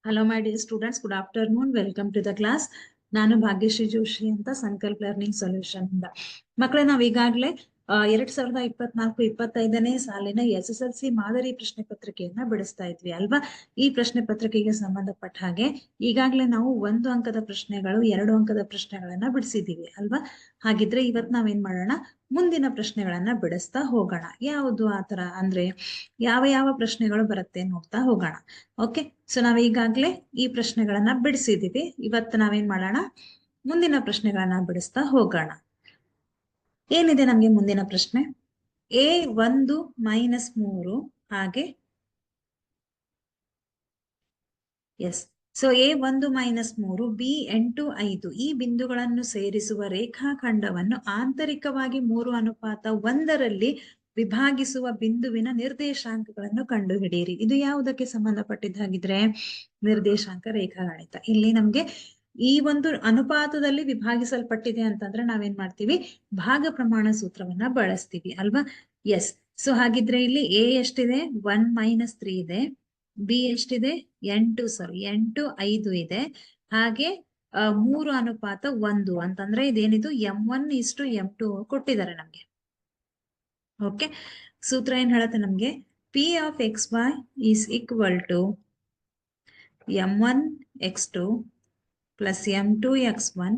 Hello, my dear students. Good afternoon. Welcome to the class. ನಾನು ಭಾಗ್ಯಶ್ರೀ ಜೋಶಿ ಅಂತ ಸಂಕಲ್ಪ learning solution ಇಂದ. ಮಕ್ಕಳೇ, ನಾವು ಈಗಾಗಲೇ 2024-25ನೇ ಸಾಲಿನ SSLC ಮಾದರಿ ಪ್ರಶ್ನೆ ಪತ್ರಿಕೆಯನ್ನ ಬಿಡಿಸ್ತಾ ಇದ್ವಿ ಅಲ್ವಾ. ಈ ಪ್ರಶ್ನೆ ಪತ್ರಿಕೆಗೆ ಸಂಬಂಧಪಟ್ಟ ಹಾಗೆ ಈಗಾಗಲೇ ನಾವು 1 ಅಂಕದ ಪ್ರಶ್ನೆಗಳು 2 ಅಂಕದ ಪ್ರಶ್ನೆಗಳನ್ನ ಬಿಡಿಸಿದೀವಿ ಅಲ್ವಾ. ಹಾಗಿದ್ರೆ ಇವತ್ತು ನಾವೇನ್ ಮಾಡೋಣ, ಮುಂದಿನ ಪ್ರಶ್ನೆಗಳನ್ನ ಬಿಡಿಸ್ತಾ ಹೋಗೋಣ. ಯಾವುದು ಆತರ ಅಂದ್ರೆ ಯಾವ ಯಾವ ಪ್ರಶ್ನೆಗಳು ಬರುತ್ತೆ ನೋಡ್ತಾ ಹೋಗೋಣ. ಓಕೆ, ಸೊ ನಾವ್ ಈಗಾಗ್ಲೇ ಈ ಪ್ರಶ್ನೆಗಳನ್ನ ಬಿಡಿಸಿದೀವಿ. ಇವತ್ತು ನಾವೇನ್ ಮಾಡೋಣ, ಮುಂದಿನ ಪ್ರಶ್ನೆಗಳನ್ನ ಬಿಡಿಸ್ತಾ ಹೋಗೋಣ. ಏನಿದೆ ನಮ್ಗೆ ಮುಂದಿನ ಪ್ರಶ್ನೆ? A1 - 3 ಹಾಗೆ ಎಸ್. ಸೊ A1 - 3 B8 5 ಈ ಬಿಂದುಗಳನ್ನು ಸೇರಿಸುವ ರೇಖಾಖಂಡವನ್ನು ಆಂತರಿಕವಾಗಿ 3:1 ವಿಭಾಗಿಸುವ ಬಿಂದುವಿನ ನಿರ್ದೇಶಾಂಕಗಳನ್ನು ಕಂಡುಹಿಡಿಯಿರಿ. ಇದು ಯಾವುದಕ್ಕೆ ಸಂಬಂಧಪಟ್ಟಿದ್ದಾಗಿದ್ರೆ ನಿರ್ದೇಶಾಂಕ ರೇಖಾಗಣಿತ. ಇಲ್ಲಿ ನಮ್ಗೆ ಈ ಒಂದು ಅನುಪಾತದಲ್ಲಿ ವಿಭಾಗಿಸಲ್ಪಟ್ಟಿದೆ ಅಂತಂದ್ರೆ ನಾವೇನ್ ಮಾಡ್ತೀವಿ, ಭಾಗ ಪ್ರಮಾಣ ಸೂತ್ರವನ್ನ ಬಳಸ್ತೀವಿ ಅಲ್ವಾ. ಎಸ್. ಸೊ ಹಾಗಿದ್ರೆ ಇಲ್ಲಿ A ಎಷ್ಟಿದೆ? 1 - 3 ಇದೆ. B ಎಷ್ಟಿದೆ? 8 5 ಇದೆ. ಹಾಗೆ 3:1 ಅಂತಂದ್ರೆ ಇದೇನಿದು M1:M2 ಕೊಟ್ಟಿದ್ದಾರೆ ನಮ್ಗೆ. ಓಕೆ, ಸೂತ್ರ ಏನ್ ಹೇಳುತ್ತೆ ನಮ್ಗೆ? P of xy is equal to M1x2 plus M2x1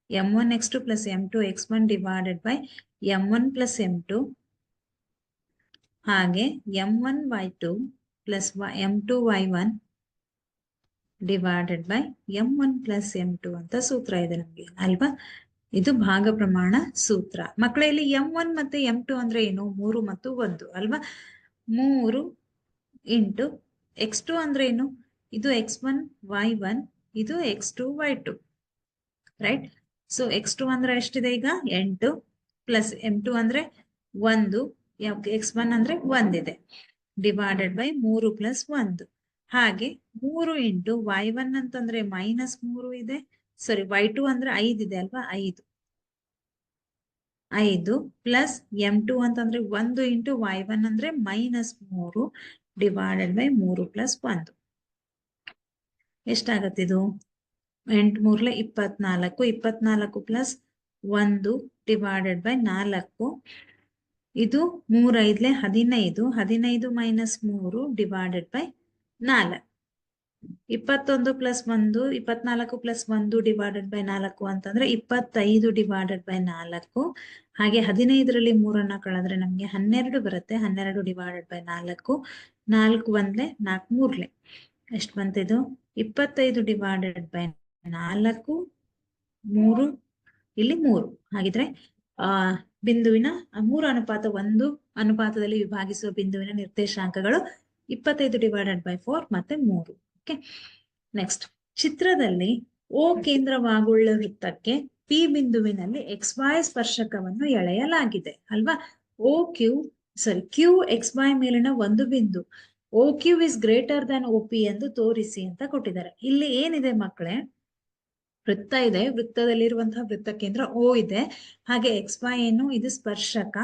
M1x2 plus M2x1 divided by M1 plus M2 ಹಾಗೆ M1y2 plus M2y1 divided by M1 plus M2 ಅಂತ ಸೂತ್ರ ಇದೆ ನಮ್ಗೆ ಅಲ್ವಾ. ಇದು ಭಾಗ ಪ್ರಮಾಣ ಸೂತ್ರ. ಮಕ್ಕಳಲ್ಲಿ M1 ಮತ್ತೆ M2 ಅಂದ್ರೆ ಏನು? 3 ಮತ್ತು 1 ಅಲ್ವಾ. 3 ಇಂಟು x2 ಅಂದ್ರೆ ಏನು? ಇದು x1 y1, ಇದು x2 y2, right. So x2 ಅಂದ್ರೆ ಎಷ್ಟಿದೆ ಈಗ? 8 ಪ್ಲಸ್ M2 ಅಂದ್ರೆ 1, x1 ಅಂದ್ರೆ 1 ಇದೆ, ಡಿವೈಡೆಡ್ ಬೈ 3 ಪ್ಲಸ್ 1. ಹಾಗೆ 3 ಇಂಟು y1 ಅಂತಂದ್ರೆ -3 ಇದೆ, ಸಾರಿ y2 ಅಂದ್ರೆ 5 ಇದೆ ಅಲ್ವಾ, 5 ಪ್ಲಸ್ M2 ಅಂತಂದ್ರೆ 1 ಇಂಟು y1 ಅಂದ್ರೆ -3 divided by 3 plus 1. ಎಷ್ಟಾಗತ್ತಿದು? 8 3 24, 24 plus 1 divided by 4. ಇದು 3 5 15, 15 minus 3 divided by 4. 21 plus 1, 24 plus 1 divided by 4 ಅಂತಂದ್ರೆ 25 ಡಿವೈಡೆಡ್ ಬೈ 4. ಹಾಗೆ 15ರಲ್ಲಿ 3 ಕಳೆದ್ರೆ ನಮ್ಗೆ 12 ಬರುತ್ತೆ. 12 ಡಿವೈಡೆಡ್ ಬೈ 4, 4 1 4 3 ಎಷ್ಟು ಬಂತಿದು? 25 ಡಿವೈಡೆಡ್ ಬೈ 4, 3 ಇಲ್ಲಿ 3. ಹಾಗಿದ್ರೆ ಬಿಂದುವಿನ 3:1 ಅನುಪಾತದಲ್ಲಿ ವಿಭಾಗಿಸುವ ಬಿಂದುವಿನ ನಿರ್ದೇಶಾಂಕಗಳು 25 ಡಿವೈಡೆಡ್ ಬೈ 4 ಮತ್ತೆ 3. ಓಕೆ, ನೆಕ್ಸ್ಟ್ ಚಿತ್ರದಲ್ಲಿ O ಕೇಂದ್ರವಾಗುಳ್ಳ ವೃತ್ತಕ್ಕೆ P ಬಿಂದುವಿನಲ್ಲಿ XY ಸ್ಪರ್ಶಕವನ್ನು ಎಳೆಯಲಾಗಿದೆ ಅಲ್ವಾ. Q XY ಮೇಲಿನ ಒಂದು ಬಿಂದು OQ is greater than OP ಎಂದು ತೋರಿಸಿ ಅಂತ ಕೊಟ್ಟಿದ್ದಾರೆ. ಇಲ್ಲಿ ಏನಿದೆ ಮಕ್ಕಳೇ? ವೃತ್ತ ಇದೆ, ವೃತ್ತದಲ್ಲಿರುವಂತಹ ವೃತ್ತ ಕೇಂದ್ರ O ಇದೆ. ಹಾಗೆ XY ಏನು? ಇದು ಸ್ಪರ್ಶಕ.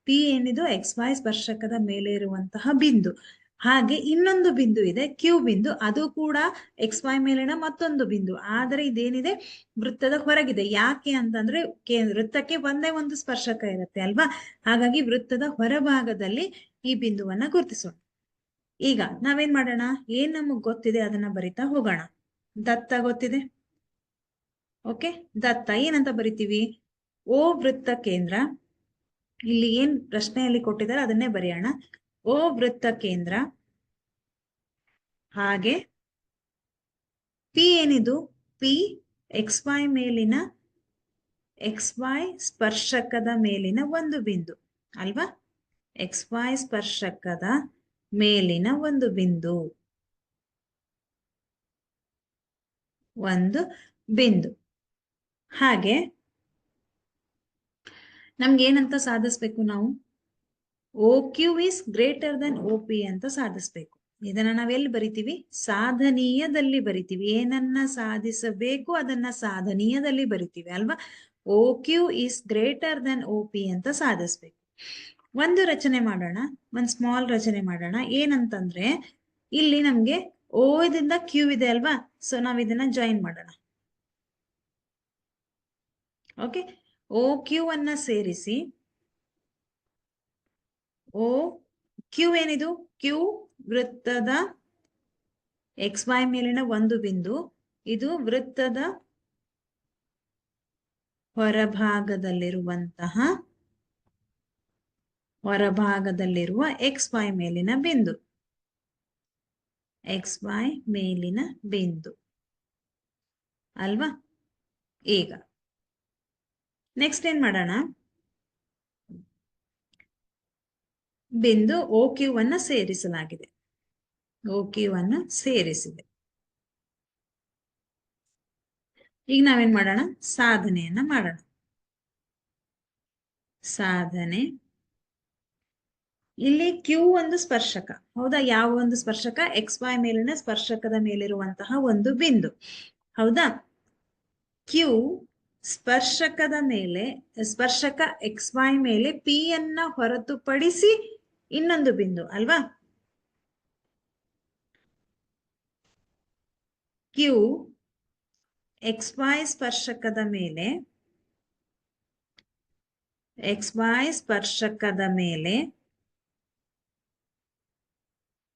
P ಏನಿದು? XY ಸ್ಪರ್ಶಕದ ಮೇಲೆ ಇರುವಂತಹ ಬಿಂದು. ಹಾಗೆ ಇನ್ನೊಂದು ಬಿಂದು ಇದೆ, Q ಬಿಂದು, ಅದು ಕೂಡ XY ಮೇಲಿನ ಮತ್ತೊಂದು ಬಿಂದು. ಆದರೆ ಇದೇನಿದೆ? ವೃತ್ತದ ಹೊರಗಿದೆ. ಯಾಕೆ ಅಂತಂದ್ರೆ ವೃತ್ತಕ್ಕೆ ಒಂದೇ ಒಂದು ಸ್ಪರ್ಶಕ ಇರುತ್ತೆ ಅಲ್ವಾ. ಹಾಗಾಗಿ ವೃತ್ತದ ಹೊರಭಾಗದಲ್ಲಿ ಈ ಬಿಂದುವನ್ನ ಗುರುತಿಸೋಣ. ಈಗ ನಾವೇನ್ ಮಾಡೋಣ, ಏನ್ ನಮಗ್ ಗೊತ್ತಿದೆ ಅದನ್ನ ಬರಿತಾ ಹೋಗೋಣ. ದತ್ತ ಗೊತ್ತಿದೆ. ಓಕೆ, ದತ್ತ ಏನಂತ ಬರಿತೀವಿ? O ವೃತ್ತ ಕೇಂದ್ರ. ಇಲ್ಲಿ ಏನ್ ಪ್ರಶ್ನೆಯಲ್ಲಿ ಕೊಟ್ಟಿದ್ದಾರೆ ಅದನ್ನೇ ಬರೆಯೋಣ. O ವೃತ್ತ ಕೇಂದ್ರ, ಹಾಗೆ P ಏನಿದು? P XY ಮೇಲಿನ XY ಸ್ಪರ್ಶಕದ ಮೇಲಿನ ಒಂದು ಬಿಂದು ಅಲ್ವಾ. XY ಸ್ಪರ್ಶಕದ ಮೇಲಿನ ಒಂದು ಬಿಂದು, ಒಂದು ಬಿಂದು. ಹಾಗೆ ನಮ್ಗೆ ಏನಂತ ಸಾಧಿಸ್ಬೇಕು ನಾವು? OQ is greater Dhan OP ಅಂತ ಸಾಧಿಸ್ಬೇಕು. ಇದನ್ನ ನಾವೆಲ್ಲಿ ಬರಿತೀವಿ? ಸಾಧನೀಯದಲ್ಲಿ ಬರಿತೀವಿ. ಏನನ್ನ ಸಾಧಿಸಬೇಕು ಅದನ್ನ ಸಾಧನೀಯದಲ್ಲಿ ಬರಿತೀವಿ ಅಲ್ವಾ. OQ is greater Dhan OP ಅಂತ ಸಾಧಿಸ್ಬೇಕು. ಒಂದು ರಚನೆ ಮಾಡೋಣ, ಒಂದು ಸ್ಮಾಲ್ ರಚನೆ ಮಾಡೋಣ. ಏನಂತಂದ್ರೆ ಇಲ್ಲಿ ನಮ್ಗೆ ಓ ಇದರಿಂದ ಕ್ಯೂ ಇದೆ ಅಲ್ವಾ, ಸೊ ನಾವ್ ಇದನ್ನ ಜಾಯಿನ್ ಮಾಡೋಣ. ಓಕೆ, ಓ ಕ್ಯೂ ಅನ್ನ ಸೇರಿಸಿ, ಓ ಕ್ಯೂ ಏನಿದು, ಕ್ಯೂ ವೃತ್ತದ ಎಕ್ಸ್ ವೈ ಮೇಲಿನ ಒಂದು ಬಿಂದು, ಇದು ವೃತ್ತದ ಹೊರಭಾಗದಲ್ಲಿರುವ ಎಕ್ಸ್ ವೈ ಮೇಲಿನ ಬಿಂದು, ಎಕ್ಸ್ ವೈ ಮೇಲಿನ ಬಿಂದು ಅಲ್ವಾ. ಈಗ ನೆಕ್ಸ್ಟ್ ಏನ್ ಮಾಡೋಣ, ಬಿಂದು ಓ ಕ್ಯೂ ಅನ್ನ ಸೇರಿಸಲಾಗಿದೆ, ಓ ಕ್ಯೂ ಅನ್ನ ಸೇರಿಸಿದೆ. ಈಗ ನಾವೇನ್ ಮಾಡೋಣ, ಸಾಧನೆಯನ್ನ ಮಾಡೋಣ. ಸಾಧನೆ, ಇಲ್ಲಿ ಕ್ಯೂ ಒಂದು ಸ್ಪರ್ಶಕ, ಹೌದಾ. ಯಾವ ಒಂದು ಸ್ಪರ್ಶಕ, ಎಕ್ಸ್ ವೈ ಮೇಲಿನ ಸ್ಪರ್ಶಕದ ಮೇಲಿರುವಂತಹ ಒಂದು ಬಿಂದು, ಹೌದಾ. ಕ್ಯೂ ಸ್ಪರ್ಶಕದ ಮೇಲೆ, ಸ್ಪರ್ಶಕ ಎಕ್ಸ್ ವೈ ಮೇಲೆ ಪಿ ಅನ್ನ ಹೊರತುಪಡಿಸಿ ಇನ್ನೊಂದು ಬಿಂದು ಅಲ್ವಾ. ಕ್ಯೂ ಎಕ್ಸ್ ವೈ ಸ್ಪರ್ಶಕದ ಮೇಲೆ, ಎಕ್ಸ್ ವೈ ಸ್ಪರ್ಶಕದ ಮೇಲೆ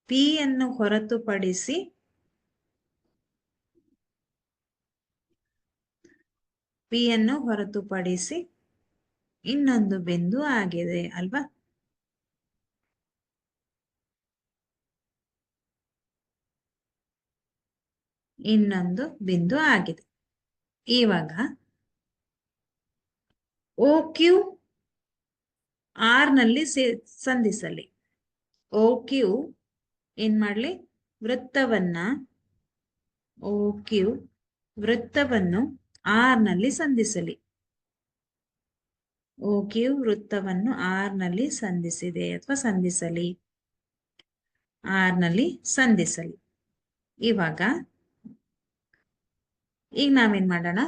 ಪಿ ಅನ್ನು ಹೊರತುಪಡಿಸಿ ಇನ್ನೊಂದು ಬಿಂದು ಆಗಿದೆ ಅಲ್ವಾ. ಇನ್ನೊಂದು ಬಿಂದು ಆಗಿದೆ. ಇವಾಗ ಓ ಕ್ಯೂ ಆರ್ ನಲ್ಲಿ ಸಂಧಿಸಲಿ. ಓ ಕ್ಯೂ ಏನ್ ಮಾಡ್ಲಿ, ಓ ಕ್ಯೂ ವೃತ್ತವನ್ನು ಆರ್ ನಲ್ಲಿ ಸಂಧಿಸಲಿ. ಓ ಕ್ಯೂ ವೃತ್ತವನ್ನು ಆರ್ ನಲ್ಲಿ ಸಂಧಿಸಿದೆ ಅಥವಾ ಸಂಧಿಸಲಿ, ಆರ್ ನಲ್ಲಿ ಸಂಧಿಸಲಿ. ಈಗ ನಾವೇನ್ ಮಾಡೋಣ,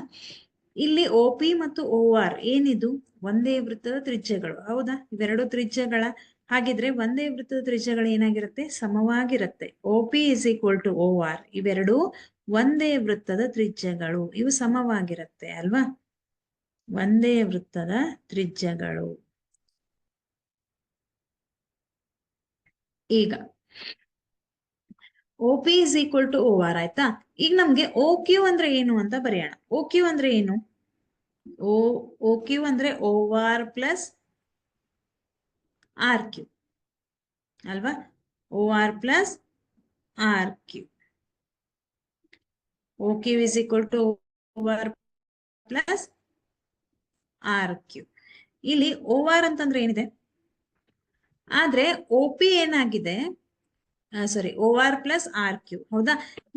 ಇಲ್ಲಿ ಒ ಪಿ ಮತ್ತು ಓ ಆರ್ ಏನಿದು ಒಂದೇ ವೃತ್ತದ ತ್ರಿಜ್ಯಗಳು, ಹೌದಾ. ಇವೆರಡು ತ್ರಿಜ್ಯಗಳ, ಹಾಗಿದ್ರೆ ಒಂದೇ ವೃತ್ತದ ತ್ರಿಜ್ಯಗಳು ಏನಾಗಿರುತ್ತೆ, ಸಮವಾಗಿರುತ್ತೆ. O P is equal to O R, ಇವೆರಡು ಒಂದೇ ವೃತ್ತದ ತ್ರಿಜ್ಯಗಳು, ಇವು ಸಮವಾಗಿರುತ್ತೆ ಅಲ್ವಾ. ಒಂದೇ ವೃತ್ತದ ತ್ರಿಜ್ಯಗಳು. ಈಗ O P is equal to O R ಆಯ್ತಾ. ಈಗ ನಮ್ಗೆ ಓ ಕ್ಯೂ ಅಂದ್ರೆ ಏನು ಅಂತ ಬರೆಯೋಣ. ಓ ಕ್ಯೂ ಅಂದ್ರೆ ಏನು, ಓ ಕ್ಯೂ ಅಂದ್ರೆ O R plus R Q ಅಲ್ವಾ. O R plus R Q, O Q is equal to O R plus R Q. ಇಲ್ಲಿ ಓ ಆರ್ ಅಂತಂದ್ರೆ ಏನಿದೆ, ಆದ್ರೆ ಒ ಪಿ ಏನಾಗಿದೆ, sorry, O R plus R Q, ಹೌದಾ.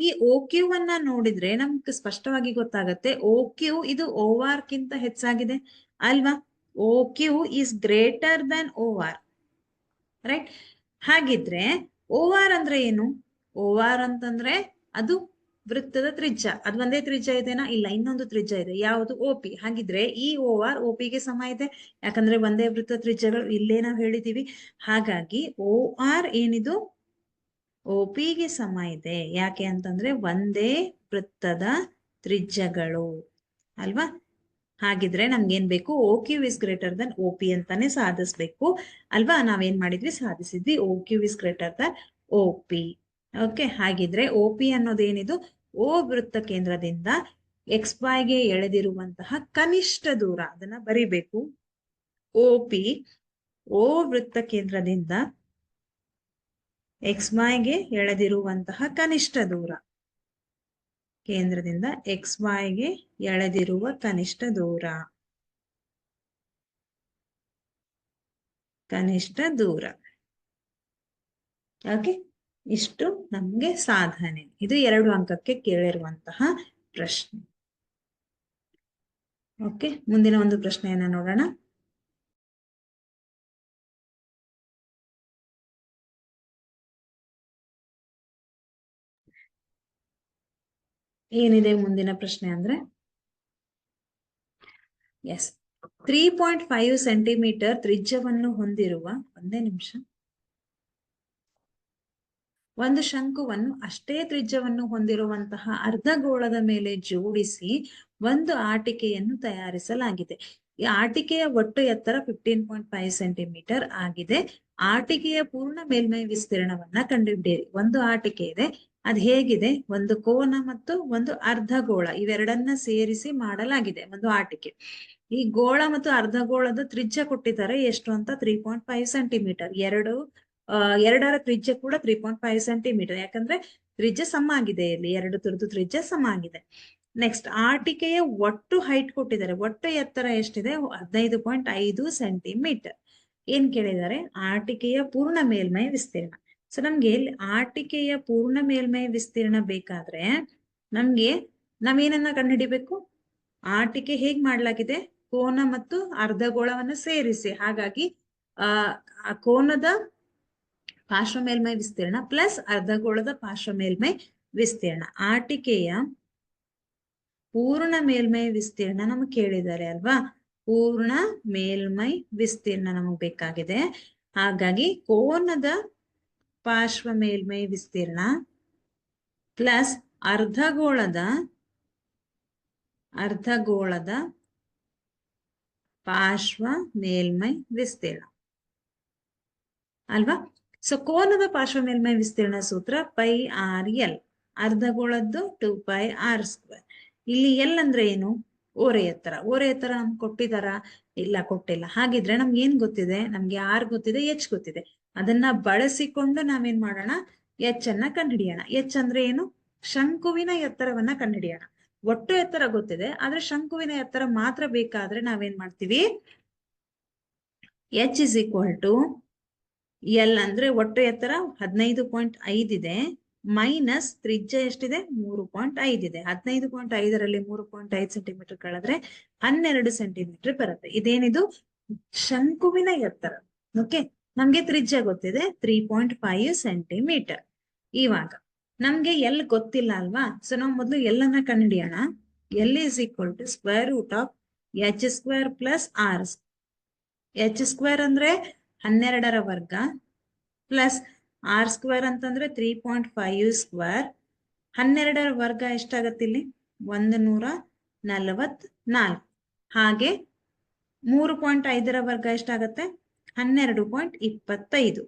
ಈ O Q ಅನ್ನ ನೋಡಿದ್ರೆ ನಮ್ಗೆ ಸ್ಪಷ್ಟವಾಗಿ ಗೊತ್ತಾಗತ್ತೆ, ಓ ಕ್ಯೂ ಇದು ಓ ಆರ್ ಗಿಂತ ಹೆಚ್ಚಾಗಿದೆ ಅಲ್ವಾ. O Q is greater than O R, right. ಹಾಗಿದ್ರೆ ಓ ಆರ್ ಅಂದ್ರೆ ಏನು, ಓ ಆರ್ ಅಂತಂದ್ರೆ ಅದು ವೃತ್ತದ ತ್ರಿಜ್ಯ. ಅದು ಒಂದೇ ತ್ರಿಜ್ಯ ಇದೆನಾ, ಇಲ್ಲ, ಇನ್ನೊಂದು ತ್ರಿಜ್ಯ ಇದೆ, ಯಾವುದು, ಓ ಪಿ. ಹಾಗಿದ್ರೆ ಈ ಓ ಆರ್ ಓ ಪಿಗೆ ಸಮ ಇದೆ, ಯಾಕಂದ್ರೆ ಒಂದೇ ವೃತ್ತ ತ್ರಿಜ್ಯಗಳು ಇಲ್ಲೇ ನಾವು ಹೇಳಿದೀವಿ. ಹಾಗಾಗಿ ಓ ಆರ್ ಏನಿದು ಒ ಪಿಗೆ ಸಮ ಇದೆ. ಯಾಕೆ ಅಂತಂದ್ರೆ ಒಂದೇ ವೃತ್ತದ ತ್ರಿಜ್ಯಗಳು ಅಲ್ವಾ. ಹಾಗಿದ್ರೆ ನಮ್ಗೇನ್ ಬೇಕು, O Q is greater than O P ಅಂತಾನೆ ಸಾಧಿಸ್ಬೇಕು ಅಲ್ವಾ. ನಾವೇನ್ ಮಾಡಿದ್ವಿ, ಸಾಧಿಸಿದ್ವಿ, O Q is greater than O P. Okay, ಹಾಗಿದ್ರೆ ಓ ಪಿ ಅನ್ನೋದೇನಿದು, ಓ ವೃತ್ತ ಕೇಂದ್ರದಿಂದ ಎಕ್ಸ್ ವೈಗೆ ಎಳೆದಿರುವಂತಹ ಕನಿಷ್ಠ ದೂರ, ಅದನ್ನ ಬರಿಬೇಕು. ಓ ಪಿ ಓ ವೃತ್ತ ಕೇಂದ್ರದಿಂದ ಎಕ್ಸ್ ವೈಗೆ ಎಳೆದಿರುವಂತಹ ಕನಿಷ್ಠ ದೂರ, ಕೇಂದ್ರದಿಂದ ಎಕ್ಸ್ ವೈಗೆ ಎಳೆದಿರುವ ಕನಿಷ್ಠ ದೂರ, ಓಕೆ. ಇಷ್ಟು ನಮ್ಗೆ ಸಾಧನೆ. ಇದು 2 ಅಂಕಕ್ಕೆ ಕೇಳಿರುವಂತಹ ಪ್ರಶ್ನೆ. ಓಕೆ, ಮುಂದಿನ ಒಂದು ಪ್ರಶ್ನೆಯನ್ನ ನೋಡೋಣ. ಏನಿದೆ ಮುಂದಿನ ಪ್ರಶ್ನೆ ಅಂದ್ರೆ, ಎಸ್, 3.5 ಸೆಂಟಿಮೀಟರ್ ತ್ರಿಜ್ಯವನ್ನು ಹೊಂದಿರುವ, ಒಂದೇ ನಿಮಿಷ, ಒಂದು ಶಂಕುವನ್ನು ಅಷ್ಟೇ ತ್ರಿಜ್ಯವನ್ನು ಹೊಂದಿರುವಂತಹ ಅರ್ಧಗೋಳದ ಮೇಲೆ ಜೋಡಿಸಿ ಒಂದು ಆಟಿಕೆಯನ್ನು ತಯಾರಿಸಲಾಗಿದೆ. ಈ ಆಟಿಕೆಯ ಒಟ್ಟು ಎತ್ತರ 15.5 ಸೆಂಟಿಮೀಟರ್ ಆಗಿದೆ. ಆಟಿಕೆಯ ಪೂರ್ಣ ಮೇಲ್ಮೈ ವಿಸ್ತೀರ್ಣವನ್ನ ಕಂಡುಹಿಡಿಯಿರಿ. ಒಂದು ಆಟಿಕೆ ಇದೆ, ಅದು ಹೇಗಿದೆ, ಒಂದು ಕೋನ ಮತ್ತು ಒಂದು ಅರ್ಧಗೋಳ ಇವೆರಡನ್ನ ಸೇರಿಸಿ ಮಾಡಲಾಗಿದೆ ಒಂದು ಆಟಿಕೆ. ಈ ಗೋಳ ಮತ್ತು ಅರ್ಧಗೋಳದ ತ್ರಿಜ್ಯ ಕೊಟ್ಟಿದ್ದಾರೆ ಎಷ್ಟು ಅಂತ, 3.5 ಸೆಂಟಿಮೀಟರ್. ಎರಡರ ತ್ರಿಜ್ಯ ಕೂಡ 3.5 ಸೆಂಟಿಮೀಟರ್, ಯಾಕಂದ್ರೆ ತ್ರಿಜ್ಯ ಸಮ ಆಗಿದೆ, ಇಲ್ಲಿ ಎರಡು ತುರ್ದು ತ್ರಿಜ್ಯ ಸಮ ಆಗಿದೆ. ನೆಕ್ಸ್ಟ್ ಆಟಿಕೆಯ ಒಟ್ಟು ಹೈಟ್ ಕೊಟ್ಟಿದ್ದಾರೆ, ಒಟ್ಟು ಎತ್ತರ ಎಷ್ಟಿದೆ, 15.5 ಸೆಂಟಿಮೀಟರ್. ಏನ್ ಕೇಳಿದ್ದಾರೆ, ಆಟಿಕೆಯ ಪೂರ್ಣ ಮೇಲ್ಮೈ ವಿಸ್ತೀರ್ಣ. ಸೊ ನಮ್ಗೆ ಆಟಿಕೆಯ ಪೂರ್ಣ ಮೇಲ್ಮೈ ವಿಸ್ತೀರ್ಣ ಬೇಕಾದ್ರೆ ನಮ್ಗೆ ನಾವೇನನ್ನ ಕಂಡುಹಿಡಿಬೇಕು, ಆಟಿಕೆ ಹೇಗ್ ಮಾಡ್ಲಾಗಿದೆ, ಕೋನ ಮತ್ತು ಅರ್ಧಗೋಳವನ್ನು ಸೇರಿಸಿ. ಹಾಗಾಗಿ ಆ ಕೋನದ ಪಾರ್ಶ್ವ ಮೇಲ್ಮೈ ವಿಸ್ತೀರ್ಣ ಪ್ಲಸ್ ಅರ್ಧಗೋಳದ ಪಾರ್ಶ್ವ ಮೇಲ್ಮೈ ವಿಸ್ತೀರ್ಣ. ಆಟಿಕೆಯ ಪೂರ್ಣ ಮೇಲ್ಮೈ ವಿಸ್ತೀರ್ಣ ನಮಗೆ ಕೇಳಿದ್ದಾರೆ ಅಲ್ವಾ, ಪೂರ್ಣ ಮೇಲ್ಮೈ ವಿಸ್ತೀರ್ಣ ನಮಗೆ ಬೇಕಾಗಿದೆ. ಹಾಗಾಗಿ ಕೋನದ ಪಾರ್ಶ್ವ ಮೇಲ್ಮೈ ವಿಸ್ತೀರ್ಣ ಪ್ಲಸ್ ಅರ್ಧಗೋಳದ ಪಾರ್ಶ್ವ ಮೇಲ್ಮೈ ವಿಸ್ತೀರ್ಣ ಅಲ್ವಾ. ಸೊ ಕೋನದ ಪಾರ್ಶ್ವ ಮೇಲ್ಮೈ ವಿಸ್ತೀರ್ಣ ಸೂತ್ರ πr(l), ಅರ್ಧಗೋಳದ್ದು 2πr². ಇಲ್ಲಿ ಎಲ್ ಅಂದ್ರೆ ಏನು, ಓರೆ ಎತ್ತರ. ಓರೆ ಎತ್ತರ ನಮ್ಗೆ ಕೊಟ್ಟಿದಾರ, ಇಲ್ಲ ಕೊಟ್ಟಿಲ್ಲ. ಹಾಗಿದ್ರೆ ನಮ್ಗೆ ಏನ್ ಗೊತ್ತಿದೆ, ನಮ್ಗೆ ಆರ್ ಗೊತ್ತಿದೆ, ಎಚ್ ಗೊತ್ತಿದೆ. ಅದನ್ನ ಬಳಸಿಕೊಂಡು ನಾವೇನ್ ಮಾಡೋಣ, ಎಚ್ ಅನ್ನ ಕಂಡುಹಿಡಿಯೋಣ. ಎಚ್ ಅಂದ್ರೆ ಏನು, ಶಂಕುವಿನ ಎತ್ತರವನ್ನ ಕಂಡುಹಿಡಿಯೋಣ. ಒಟ್ಟು ಎತ್ತರ ಗೊತ್ತಿದೆ, ಆದ್ರೆ ಶಂಕುವಿನ ಎತ್ತರ ಮಾತ್ರ ಬೇಕಾದ್ರೆ ನಾವೇನ್ ಮಾಡ್ತೀವಿ, H is equal to L ಅಂದ್ರೆ ಒಟ್ಟು ಎತ್ತರ 15.5 ಇದೆ, ಮೈನಸ್ ತ್ರಿಜ್ಯ ಎಷ್ಟಿದೆ, 3.5 ಇದೆ. 15.5ರಲ್ಲಿ 3.5 ಸೆಂಟಿಮೀಟರ್ ಕಳೆದ್ರೆ 12 ಸೆಂಟಿಮೀಟರ್ ಬರುತ್ತೆ. ಇದೇನಿದು, ಶಂಕುವಿನ ಎತ್ತರ. ಓಕೆ, ನಮ್ಗೆ ತ್ರಿಜ್ಯ ಗೊತ್ತಿದೆ 3.5 ಸೆಂಟಿಮೀಟರ್. ಇವಾಗ ನಮ್ಗೆ ಎಲ್ ಗೊತ್ತಿಲ್ಲ ಅಲ್ವಾ, ಸೊ ನಾವು ಮೊದಲು ಎಲ್ಲನ್ನ ಕಂಡುಹಿಡಿಯೋಣ. L is equal to √h² plus r². h² ಅಂದ್ರೆ 12ರ ವರ್ಗ ಪ್ಲಸ್ r² ಅಂತಂದ್ರೆ 3.5². 12ರ ವರ್ಗ ಎಷ್ಟಾಗತ್ತೆ ಇಲ್ಲಿ, 144. ಹಾಗೆ 3.5ರ ವರ್ಗ ಎಷ್ಟಾಗತ್ತೆ, 12.25.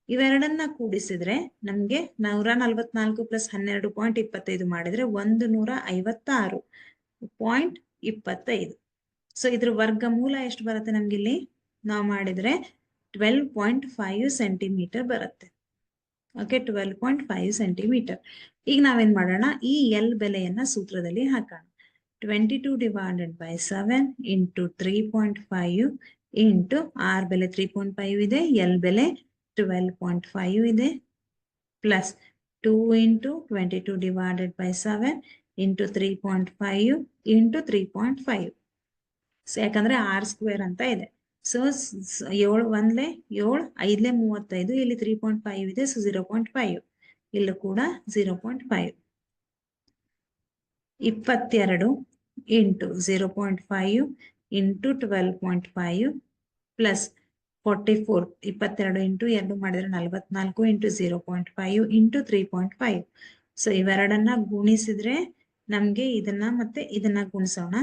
ಇವೆರಡನ್ನ ಕೂಡಿಸಿದ್ರೆ ನಮ್ಗೆ 144 ಪ್ಲಸ್ 12.25 ಮಾಡಿದ್ರೆ 156.25. ಸೊ ಇದ್ರ ವರ್ಗಮೂಲ ಎಷ್ಟು ಬರುತ್ತೆ ನಮ್ಗಿಲ್ಲಿ, ನಾವು ಮಾಡಿದ್ರೆ 12.5 ಸೆಂಟಿಮೀಟರ್ ಬರುತ್ತೆ. Okay, 12.5 centimetre. ಈಗ ನಾವೇನ್ ಮಾಡೋಣ, ಈ ಎಲ್ ಬೆಲೆಯನ್ನ ಸೂತ್ರದಲ್ಲಿ ಹಾಕೋಣ. 22/7 ಇಂಟು 3.5 ಇಂಟು ಆರ್ ಬೆಲೆ 3.5 ಇದೆ, ಎಲ್ ಬೆಲೆ 12.5 ಇದೆ, ಪ್ಲಸ್ 2 ಇಂಟು 22/7 ಇಂಟು 3.5 ಇಂಟು 3.5. ಯಾಕಂದ್ರೆ r² ಅಂತ ಇದೆ. ಸೊ 7 1 7 5 35, ಇಲ್ಲಿ 3.5 ಇದೆ, ಸೊ 0.5, ಇಲ್ಲೂ ಕೂಡ 0.5. 22 ಇಂಟು 0.5 ಇಂಟು 12.5 ಪ್ಲಸ್ 44. 22 ಇಂಟು 2 ಮಾಡಿದ್ರೆ 44 ಇಂಟು 0.5 ಇಂಟು 3.5. ಸೊ ಇವೆರಡನ್ನ ಗುಣಿಸಿದ್ರೆ ನಮ್ಗೆ ಇದನ್ನ ಮತ್ತೆ ಇದನ್ನ ಗುಣಿಸೋಣ.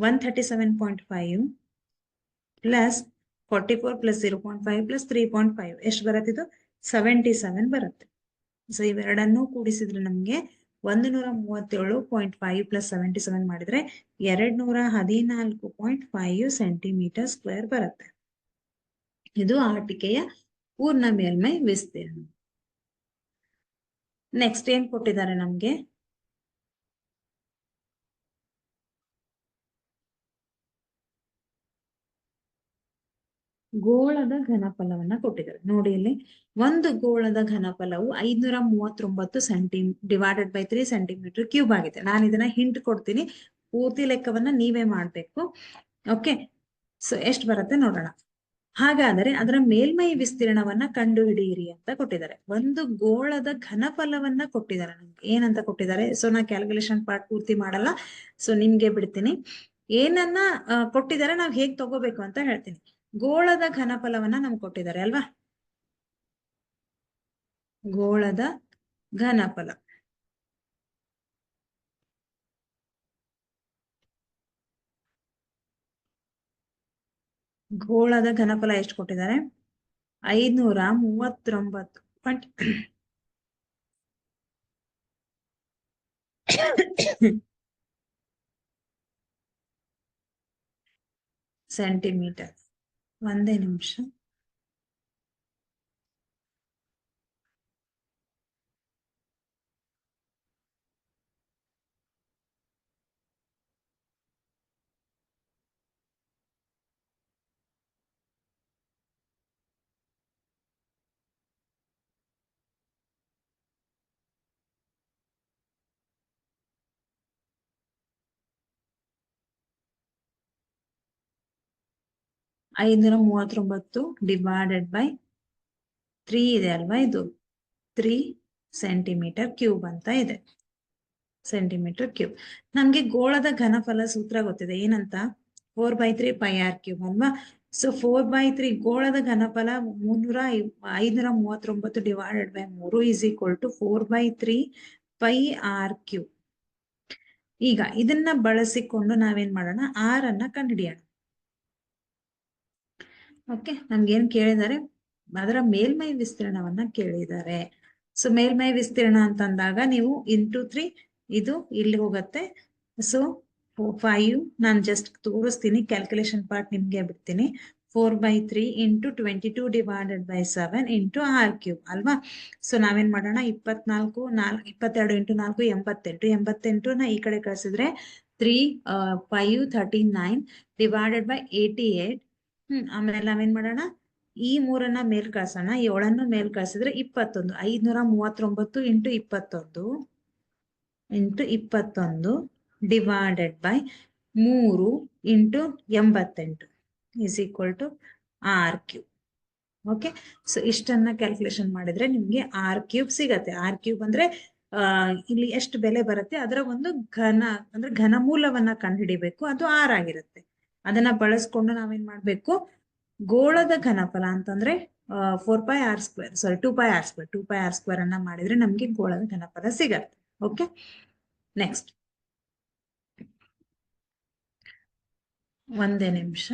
137.5 ಪ್ಲಸ್ 44 ಪ್ಲಸ್ 0.5 ಪ್ಲಸ್ 3.5 ಎಷ್ಟು ಬರುತ್ತೆ, ಇದು 77 ಬರುತ್ತೆ. ಸೊ ಇವೆರಡನ್ನೂ ಕೂಡಿಸಿದ್ರೆ ನಮ್ಗೆ 137.5 ಪ್ಲಸ್ 77 ಮಾಡಿದ್ರೆ 214.5 ಸೆಂಟಿಮೀಟರ್ ಸ್ಕ್ವೇರ್ ಬರುತ್ತೆ. ಇದು ಆಟಿಕೆಯ ಪೂರ್ಣ ಮೇಲ್ಮೈ ವಿಸ್ತೀರ್ಣ. ನೆಕ್ಸ್ಟ್ ಏನ್ ಕೊಟ್ಟಿದ್ದಾರೆ ನಮ್ಗೆ, ಗೋಳದ ಘನಫಲವನ್ನ ಕೊಟ್ಟಿದ್ದಾರೆ. ನೋಡಿ ಇಲ್ಲಿ, ಒಂದು ಗೋಳದ ಘನಫಲವು 539 ಡಿವೈಡೆಡ್ ಬೈ 3 ಸೆಂಟಿಮೀಟರ್ ಕ್ಯೂಬ್ ಆಗಿದೆ. ನಾನು ಇದನ್ನ ಹಿಂಟ್ ಕೊಡ್ತೀನಿ, ಪೂರ್ತಿ ಲೆಕ್ಕವನ್ನ ನೀವೇ ಮಾಡ್ಬೇಕು. ಓಕೆ, ಸೊ ಎಷ್ಟು ಬರುತ್ತೆ ನೋಡೋಣ. ಹಾಗಾದರೆ ಅದರ ಮೇಲ್ಮೈ ವಿಸ್ತೀರ್ಣವನ್ನ ಕಂಡು ಹಿಡಿಯಿರಿ ಅಂತ ಕೊಟ್ಟಿದ್ದಾರೆ. ಒಂದು ಗೋಳದ ಘನಫಲವನ್ನ ಕೊಟ್ಟಿದ್ದಾರೆ ನಮ್ಗೆ. ಏನಂತ ಕೊಟ್ಟಿದ್ದಾರೆ, ಸೊ ನಾ ಕ್ಯಾಲ್ಕುಲೇಷನ್ ಪಾರ್ಟ್ ಪೂರ್ತಿ ಮಾಡಲ್ಲ, ಸೊ ನಿಮ್ಗೆ ಬಿಡ್ತೀನಿ. ಏನನ್ನ ಕೊಟ್ಟಿದ್ದಾರೆ, ನಾವ್ ಹೇಗ್ ತಗೋಬೇಕು ಅಂತ ಹೇಳ್ತೀನಿ. ಗೋಳದ ಘನಫಲವನ್ನ ನಮ್ಗೆ ಕೊಟ್ಟಿದ್ದಾರೆ ಅಲ್ವಾ, ಗೋಳದ ಘನಫಲ. ಗೋಳದ ಘನಫಲ ಎಷ್ಟು ಕೊಟ್ಟಿದ್ದಾರೆ? 539 ಸೆಂಟಿಮೀಟರ್. ಒಂದೇ ನಿಮಿಷ. $539 ಡಿವೈಡೆಡ್ ಬೈ 3 ಇದೆ ಅಲ್ವಾ, ಇದು 3 ಸೆಂಟಿಮೀಟರ್ ಕ್ಯೂಬ್ ಅಂತ ಇದೆ. Centimetre cube. ನಮ್ಗೆ ಗೋಳದ ಘನಫಲ ಸೂತ್ರ ಗೊತ್ತಿದೆ, ಏನಂತ? 4/3 πr³ ಅಲ್ವಾ. ಸೊ 4/3 ಗೋಳದ ಘನಫಲ 539 divided by 3 is equal to 4/3 πr³. ಈಗ ಇದನ್ನ ಬಳಸಿಕೊಂಡು ನಾವೇನ್ ಮಾಡೋಣ, r ಅನ್ನ ಕಂಡುಹಿಡಿಯೋಣ. ಓಕೆ, ನಮ್ಗೇನ್ ಕೇಳಿದ್ದಾರೆ? ಅದರ ಮೇಲ್ಮೈ ವಿಸ್ತೀರ್ಣವನ್ನ ಕೇಳಿದ್ದಾರೆ. ಸೊ ಮೇಲ್ಮೈ ವಿಸ್ತೀರ್ಣ ಅಂತಂದಾಗ ನೀವು ಇಂಟು 3 ಇದು ಇಲ್ಲಿ ಹೋಗುತ್ತೆ. ಸೊ 5 ನಾನು ಜಸ್ಟ್ ತೋರಿಸ್ತೀನಿ, ಕ್ಯಾಲ್ಕುಲೇಷನ್ ಪಾರ್ಟ್ ನಿಮ್ಗೆ ಬಿಡ್ತೀನಿ. 4/3 into 22 divided by 7 into r³ ಅಲ್ವಾ. ಸೊ ನಾವೇನ್ ಮಾಡೋಣ, 22 ಇಂಟು 4 88 ನ ಈ ಕಡೆ ಕಳಿಸಿದ್ರೆ 3 5 39 ಡಿವೈಡೆಡ್ ಬೈ 88. ಆಮೇಲೆ ನಾವೇನ್ ಮಾಡೋಣ, ಈ 3 ಮೇಲ್ ಕಳ್ಸೋಣ, 7 ಮೇಲ್ ಕಳ್ಸಿದ್ರೆ 21. 539 into 21 divided by 3 into 88 is equal to r³. Okay, so ಇಷ್ಟನ್ನ ಕ್ಯಾಲ್ಕುಲೇಷನ್ ಮಾಡಿದ್ರೆ ನಿಮ್ಗೆ r³ ಸಿಗತ್ತೆ. r³ ಅಂದ್ರೆ ಇಲ್ಲಿ ಎಷ್ಟು ಬೆಲೆ ಬರುತ್ತೆ ಅದರ ಒಂದು ಅಂದ್ರೆ ಘನಮೂಲವನ್ನ ಕಂಡುಹಿಡಿಬೇಕು, ಅದು r ಆಗಿರುತ್ತೆ. ಅದನ್ನ ಬಳಸ್ಕೊಂಡು ನಾವೇನ್ ಮಾಡ್ಬೇಕು, ಗೋಳದ ಘನಫಲ ಅಂತಂದ್ರೆ 4πr², ಸಾರಿ 2πr² ಅನ್ನ ಮಾಡಿದ್ರೆ ನಮ್ಗೆ ಗೋಳದ ಘನಫಲ ಸಿಗತ್ತೆ. ಓಕೆ, ನೆಕ್ಸ್ಟ್ ಒಂದೇ ನಿಮಿಷ.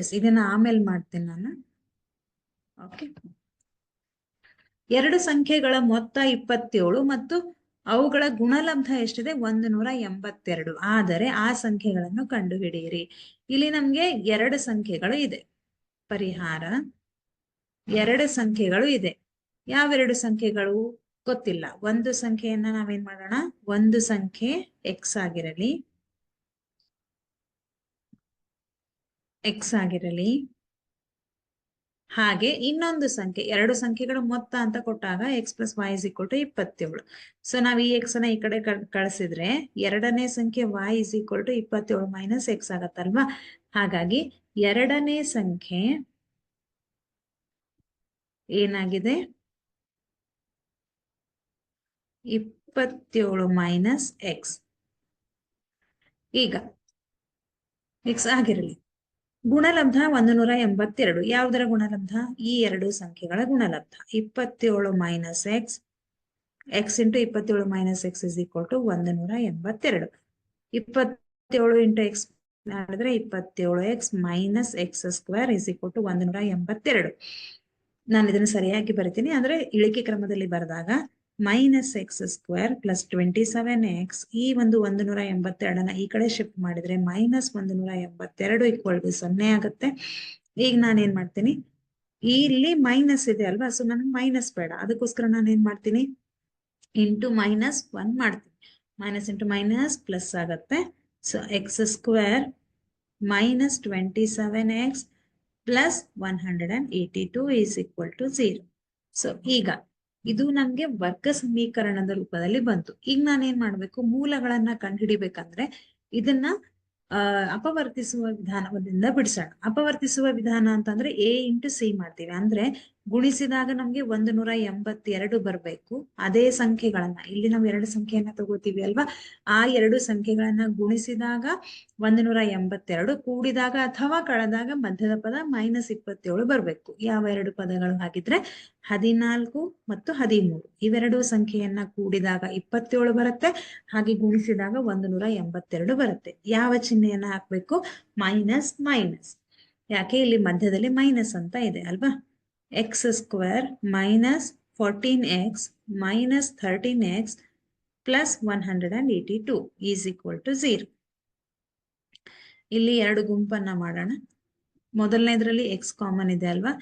ಎಸ್, ಇದನ್ನ ಆಮೇಲೆ ಮಾಡ್ತೀನಿ ನಾನು. ಓಕೆ, ಎರಡು ಸಂಖ್ಯೆಗಳ ಮೊತ್ತ 27 ಮತ್ತು ಅವುಗಳ ಗುಣಲಬ್ಧ ಎಷ್ಟಿದೆ? 182. ಆದರೆ ಆ ಸಂಖ್ಯೆಗಳನ್ನು ಕಂಡುಹಿಡಿಯಿರಿ. ಇಲ್ಲಿ ನಮ್ಗೆ 2 ಸಂಖ್ಯೆಗಳು ಇದೆ. ಪರಿಹಾರ 2 ಸಂಖ್ಯೆಗಳು ಇದೆ. ಯಾವೆರಡು ಸಂಖ್ಯೆಗಳು ಗೊತ್ತಿಲ್ಲ. ಒಂದು ಸಂಖ್ಯೆಯನ್ನ ನಾವೇನ್ ಮಾಡೋಣ, ಒಂದು ಸಂಖ್ಯೆ x ಆಗಿರಲಿ, ಹಾಗೆ ಇನ್ನೊಂದು ಸಂಖ್ಯೆ, 2 ಸಂಖ್ಯೆಗಳ ಮೊತ್ತ ಅಂತ ಕೊಟ್ಟಾಗ x + y = 27. ಸೊ ನಾವ್ ಈ x ನ ಈ ಕಡೆ ಕಳಿಸಿದ್ರೆ ಎರಡನೇ ಸಂಖ್ಯೆ y = 27 - x ಆಗತ್ತಲ್ವಾ. ಹಾಗಾಗಿ ಎರಡನೇ ಸಂಖ್ಯೆ ಏನಾಗಿದೆ, 27 - x. ಈಗ x ಆಗಿರಲಿ. ಗುಣಲಬ್ಧ 182. ಯಾವುದರ ಗುಣಲಬ್ಧ? ಈ 2 ಸಂಖ್ಯೆಗಳ ಗುಣಲಬ್ಧ. 27 - x, x into 27 - x is equal to 182. 27 into x ಮಾಡಿದ್ರೆ 27x - x² is equal to 182. ನಾನು ಇದನ್ನು ಸರಿಯಾಗಿ ಬರಿತೀನಿ, ಅಂದ್ರೆ ಇಳಿಕೆ ಕ್ರಮದಲ್ಲಿ ಬರೆದಾಗ -x² + 27x, ಈ ಒಂದು 182 ಈ ಕಡೆ ಶಿಫ್ಟ್ ಮಾಡಿದ್ರೆ -182 = 0 ಆಗುತ್ತೆ. ಈಗ ನಾನೇನ್ ಮಾಡ್ತೀನಿ, ಇಲ್ಲಿ ಮೈನಸ್ ಇದೆ ಅಲ್ವಾ, ಸೊ ನನಗೆ ಮೈನಸ್ ಬೇಡ, ಅದಕ್ಕೋಸ್ಕರ ನಾನೇನ್ ಮಾಡ್ತೀನಿ, ಇಂಟು -1 ಮಾಡ್ತೀನಿ. ಮೈನಸ್ ಇಂಟು ಮೈನಸ್ ಪ್ಲಸ್ ಆಗತ್ತೆ. So x² - 27x + 182 is equal to 0. So ಈಗ ಇದು ನಮ್ಗೆ ವರ್ಗ ಸಮೀಕರಣದ ರೂಪದಲ್ಲಿ ಬಂತು. ಈಗ ನಾನೇನ್ ಮಾಡ್ಬೇಕು, ಮೂಲಗಳನ್ನ ಕಂಡುಹಿಡಿಬೇಕಂದ್ರೆ ಇದನ್ನ ಅಪವರ್ತಿಸುವ ವಿಧಾನದಿಂದ ಬಿಡಿಸೋಣ. ಅಪವರ್ತಿಸುವ ವಿಧಾನ ಅಂತಂದ್ರೆ a × c ಮಾಡ್ತೀವಿ. ಅಂದ್ರೆ ಗುಣಿಸಿದಾಗ ನಮ್ಗೆ 182 ಬರ್ಬೇಕು. ಅದೇ ಸಂಖ್ಯೆಗಳನ್ನ ಇಲ್ಲಿ ನಾವು 2 ಸಂಖ್ಯೆಯನ್ನ ತಗೋತೀವಿ ಅಲ್ವಾ, ಆ 2 ಸಂಖ್ಯೆಗಳನ್ನ ಗುಣಿಸಿದಾಗ 182, ಕೂಡಿದಾಗ ಅಥವಾ ಕಳೆದಾಗ ಮಧ್ಯದ ಪದ -27 ಬರ್ಬೇಕು. ಯಾವ 2 ಪದಗಳು ಹಾಗಿದ್ರೆ 14 ಮತ್ತು 13. ಇವೆರಡು ಸಂಖ್ಯೆಯನ್ನ ಕೂಡಿದಾಗ 27 ಬರುತ್ತೆ, ಹಾಗೆ ಗುಣಿಸಿದಾಗ 182 ಬರುತ್ತೆ. ಯಾವ ಚಿಹ್ನೆಯನ್ನ ಹಾಕ್ಬೇಕು? Minus minus. ಯಾಕೆ? ಇಲ್ಲಿ ಮಧ್ಯದಲ್ಲಿ ಮೈನಸ್ ಅಂತ ಇದೆ ಅಲ್ವಾ. x² minus 14x minus 13x plus 182 is equal to 0. ಇಲ್ಲಿ ಎರಡು ಗುಂಪನ್ನ ಮಾಡೋಣ. ಮೊದಲನೇದ್ರಲ್ಲಿ x ಕಾಮನ್ ಇದೆ ಅಲ್ವಾ,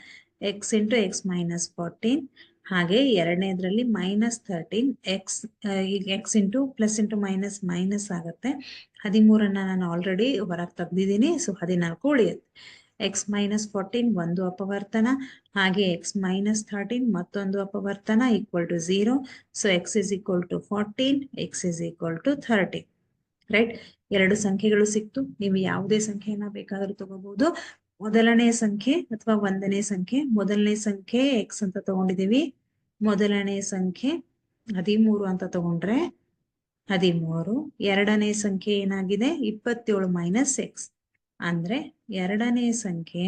x ಇಂಟು x ಮೈನಸ್ 14, ಹಾಗೆ ಎರಡನೇದ್ರಲ್ಲಿ -13 x into plus into minus minus ಆಗುತ್ತೆ. 13 ನಾನು ಆಲ್ರೆಡಿ ಹೊರಗೆ ತೆಗ್ದಿದ್ದೀನಿ, ಸೊ 14 ಉಳಿಯುತ್ತೆ. x ಮೈನಸ್ 14 ಒಂದು ಅಪವರ್ತನ, ಹಾಗೆ x ಮೈನಸ್ 13 ಮತ್ತೊಂದು ಅಪವರ್ತನ, equal to 0. So x is equal to 14, x is equal to 30. Right? ಎರಡು ಸಂಖ್ಯೆಗಳು ಸಿಕ್ತು. ನೀವು ಯಾವುದೇ ಸಂಖ್ಯೆಯನ್ನ ಬೇಕಾದ್ರೂ ತಗೋಬಹುದು. ಮೊದಲನೇ ಸಂಖ್ಯೆ ಅಥವಾ ಒಂದನೇ ಸಂಖ್ಯೆ, ಮೊದಲನೇ ಸಂಖ್ಯೆ x ಅಂತ ತಗೊಂಡಿದೀವಿ. ಮೊದಲನೇ ಸಂಖ್ಯೆ 13 ಅಂತ ತಗೊಂಡ್ರೆ 13. ಎರಡನೇ ಸಂಖ್ಯೆ ಏನಾಗಿದೆ? 27 ಮೈನಸ್ x. ಅಂದ್ರೆ ಎರಡನೇ ಸಂಖ್ಯೆ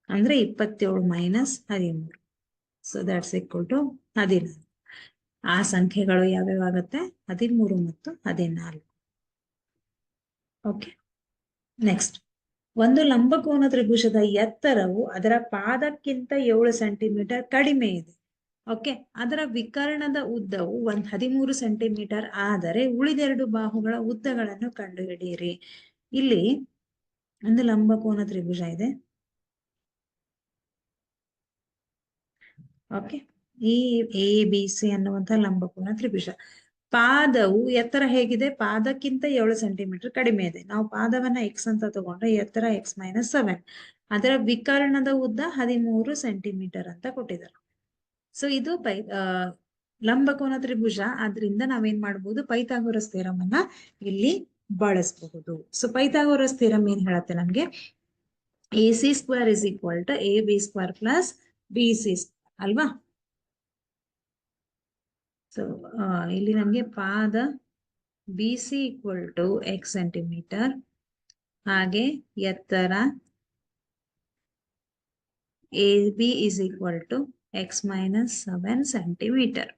ಅಂದ್ರೆ 27 minus 13. So that's equal to 14. ಆ ಸಂಖ್ಯೆಗಳು ಯಾವ್ಯಾವ ಆಗುತ್ತೆ? 13 ಮತ್ತು 14. Okay, next. ಒಂದು ಲಂಬಕೋನ ತ್ರಿಭುಜದ ಎತ್ತರವು ಅದರ ಪಾದಕ್ಕಿಂತ 7 ಸೆಂಟಿಮೀಟರ್ ಕಡಿಮೆ ಇದೆ. ಓಕೆ, ಅದರ ವಿಕರ್ಣದ ಉದ್ದವು 13 ಸೆಂಟಿಮೀಟರ್ ಆದರೆ ಉಳಿದೆರಡು ಬಾಹುಗಳ ಉದ್ದಗಳನ್ನು ಕಂಡುಹಿಡಿಯಿರಿ. ಇಲ್ಲಿ ಒಂದು ಲಂಬಕೋನ ತ್ರಿಭುಜ ಇದೆ. ಓಕೆ, ಈ ABC ಅನ್ನುವಂತಹ ಲಂಬಕೋನ ತ್ರಿಭುಜ. ಪಾದವು ಎತ್ತರ ಹೇಗಿದೆ? ಪಾದಕ್ಕಿಂತ 7 ಸೆಂಟಿಮೀಟರ್ ಕಡಿಮೆ ಇದೆ. ನಾವು ಪಾದವನ್ನ x ಅಂತ ತಗೊಂಡ್ರೆ ಎತ್ತರ x ಮೈನಸ್ 7. ಅದರ ವಿಕರ್ಣದ ಉದ್ದ 13 ಸೆಂಟಿಮೀಟರ್ ಅಂತ ಕೊಟ್ಟಿದ್ದಾರೆ. ಸೊ ಇದು ಲಂಬಕೋನ ತ್ರಿಭುಜ. ಆದ್ರಿಂದ ನಾವೇನ್ ಮಾಡಬಹುದು? ಪೈಥಾಗೋರಸ್ ಥಿಯರಂ ಅನ್ನ ಇಲ್ಲಿ ಬಳಸಬಹುದು. ಸೊ ಪೈಥಾಗೋರಸ್ ಥಿಯರಂ ಏನ್ ಹೇಳುತ್ತೆ ನಮ್ಗೆ? AC² is equal to AB² plus BC² ಅಲ್ವಾ. ಸೊ ಇಲ್ಲಿ ನಮ್ಗೆ ಪಾದ BC equal to x centimetre, ಹಾಗೆ ಎತ್ತರ AB is equal to x minus 7 centimetre.